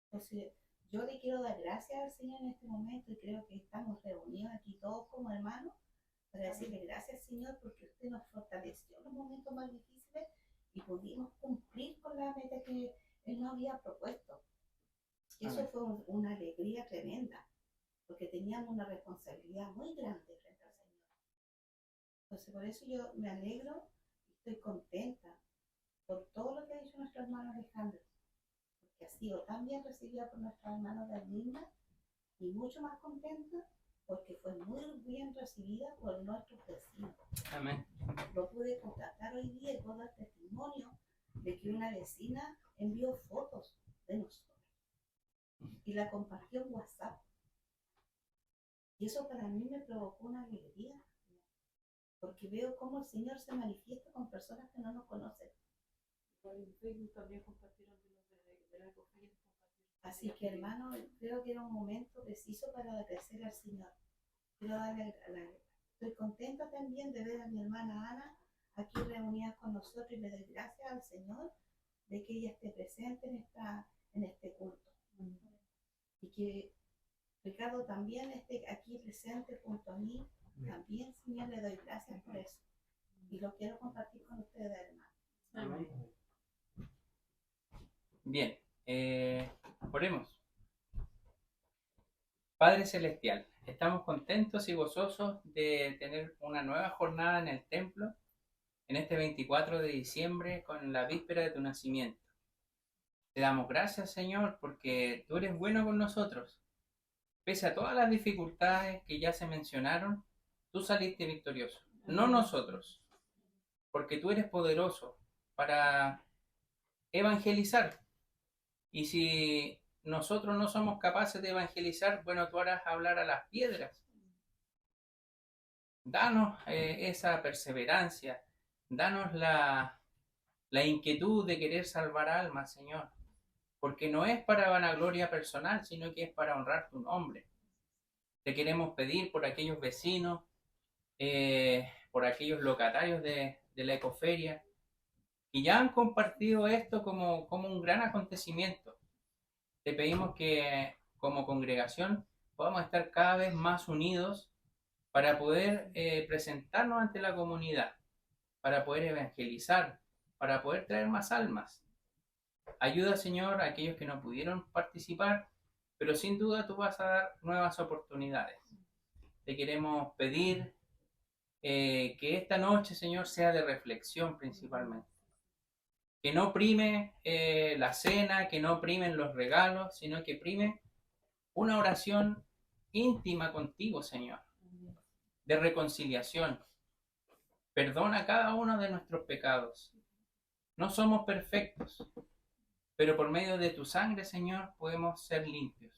Entonces, yo le quiero dar gracias al Señor en este momento y creo que estamos reunidos aquí todos como hermanos para decirle gracias, Señor, porque usted nos fortaleció en los momentos más difíciles y pudimos cumplir con la meta que Él nos había propuesto. Y eso fue una alegría tremenda, porque teníamos una responsabilidad muy grande frente al Señor. Entonces, por eso yo me alegro y estoy contenta por todo lo que ha dicho nuestro hermano Alejandro, porque ha sido tan bien recibida por nuestros hermanos de Arlinda y mucho más contenta porque fue muy bien recibida por nuestros vecinos. Amén. Lo pude contactar hoy día y puedo dar testimonio de que una vecina envió fotos de nosotros y la compartió en WhatsApp. Y eso para mí me provocó una alegría, porque veo cómo el Señor se manifiesta con personas que no nos conocen. En Facebook también compartieron de la Ecoferia. Así que, hermano, creo que era un momento preciso para agradecer al Señor. Quiero darle estoy contenta también de ver a mi hermana Ana aquí reunida con nosotros y le doy gracias al Señor de que ella esté presente en este culto. Y que Ricardo también esté aquí presente junto a mí. También, Señor, le doy gracias por eso. Y lo quiero compartir con ustedes, hermano. Amén. Bien, oremos. Padre Celestial, estamos contentos y gozosos de tener una nueva jornada en el templo en este 24 de diciembre con la víspera de tu nacimiento. Te damos gracias, Señor, porque tú eres bueno con nosotros. Pese a todas las dificultades que ya se mencionaron, tú saliste victorioso, no nosotros, porque tú eres poderoso para evangelizar. Y si nosotros no somos capaces de evangelizar, bueno, tú harás hablar a las piedras. Danos esa perseverancia, danos la inquietud de querer salvar almas, Señor, porque no es para vanagloria personal, sino que es para honrar tu nombre. Te queremos pedir por aquellos vecinos, por aquellos locatarios de la Ecoferia, y ya han compartido esto como un gran acontecimiento. Te pedimos que como congregación podamos estar cada vez más unidos para poder presentarnos ante la comunidad, para poder evangelizar, para poder traer más almas. Ayuda, Señor, a aquellos que no pudieron participar, pero sin duda tú vas a dar nuevas oportunidades. Te queremos pedir que esta noche, Señor, sea de reflexión principalmente. Que no prime la cena, que no primen los regalos, sino que prime una oración íntima contigo, Señor, de reconciliación. Perdona cada uno de nuestros pecados. No somos perfectos, pero por medio de tu sangre, Señor, podemos ser limpios.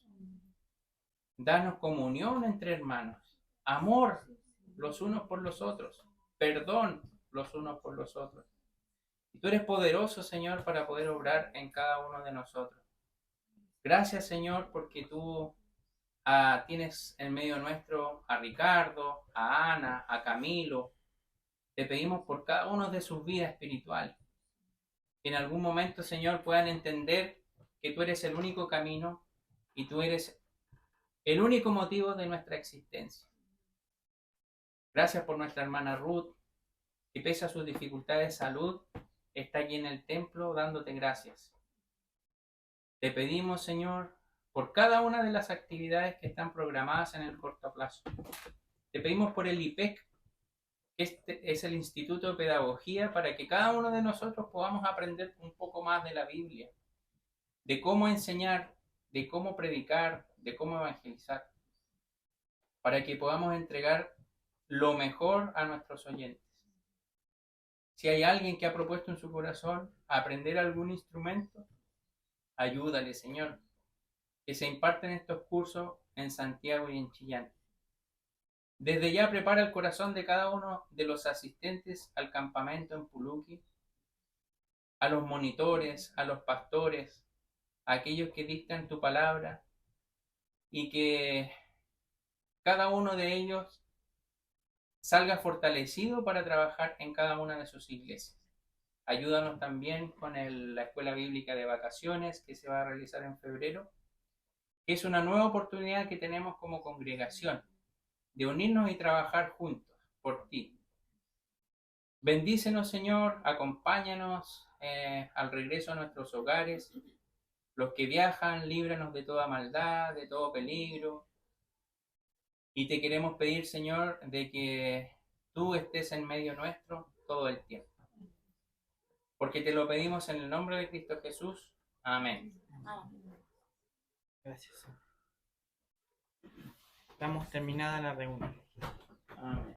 Danos comunión entre hermanos, amor los unos por los otros, perdón los unos por los otros. Y tú eres poderoso, Señor, para poder obrar en cada uno de nosotros. Gracias, Señor, porque tú tienes en medio nuestro a Ricardo, a Ana, a Camilo. Te pedimos por cada uno de sus vidas espirituales. Que en algún momento, Señor, puedan entender que tú eres el único camino y tú eres el único motivo de nuestra existencia. Gracias por nuestra hermana Ruth, que pese a sus dificultades de salud, está allí en el templo dándote gracias. Te pedimos, Señor, por cada una de las actividades que están programadas en el corto plazo. Te pedimos por el IPEC, que este es el Instituto de Pedagogía, para que cada uno de nosotros podamos aprender un poco más de la Biblia, de cómo enseñar, de cómo predicar, de cómo evangelizar, para que podamos entregar lo mejor a nuestros oyentes. Si hay alguien que ha propuesto en su corazón aprender algún instrumento, ayúdale, Señor, que se imparten estos cursos en Santiago y en Chillán. Desde ya prepara el corazón de cada uno de los asistentes al campamento en Puluqui, a los monitores, a los pastores, a aquellos que dictan tu palabra, y que cada uno de ellos salga fortalecido para trabajar en cada una de sus iglesias. Ayúdanos también con la escuela bíblica de vacaciones que se va a realizar en febrero, que es una nueva oportunidad que tenemos como congregación de unirnos y trabajar juntos por ti. Bendícenos, Señor, acompáñanos al regreso a nuestros hogares. Los que viajan, líbranos de toda maldad, de todo peligro. Y te queremos pedir, Señor, de que tú estés en medio nuestro todo el tiempo. Porque te lo pedimos en el nombre de Cristo Jesús. Amén. Gracias. Estamos terminada la reunión. Amén.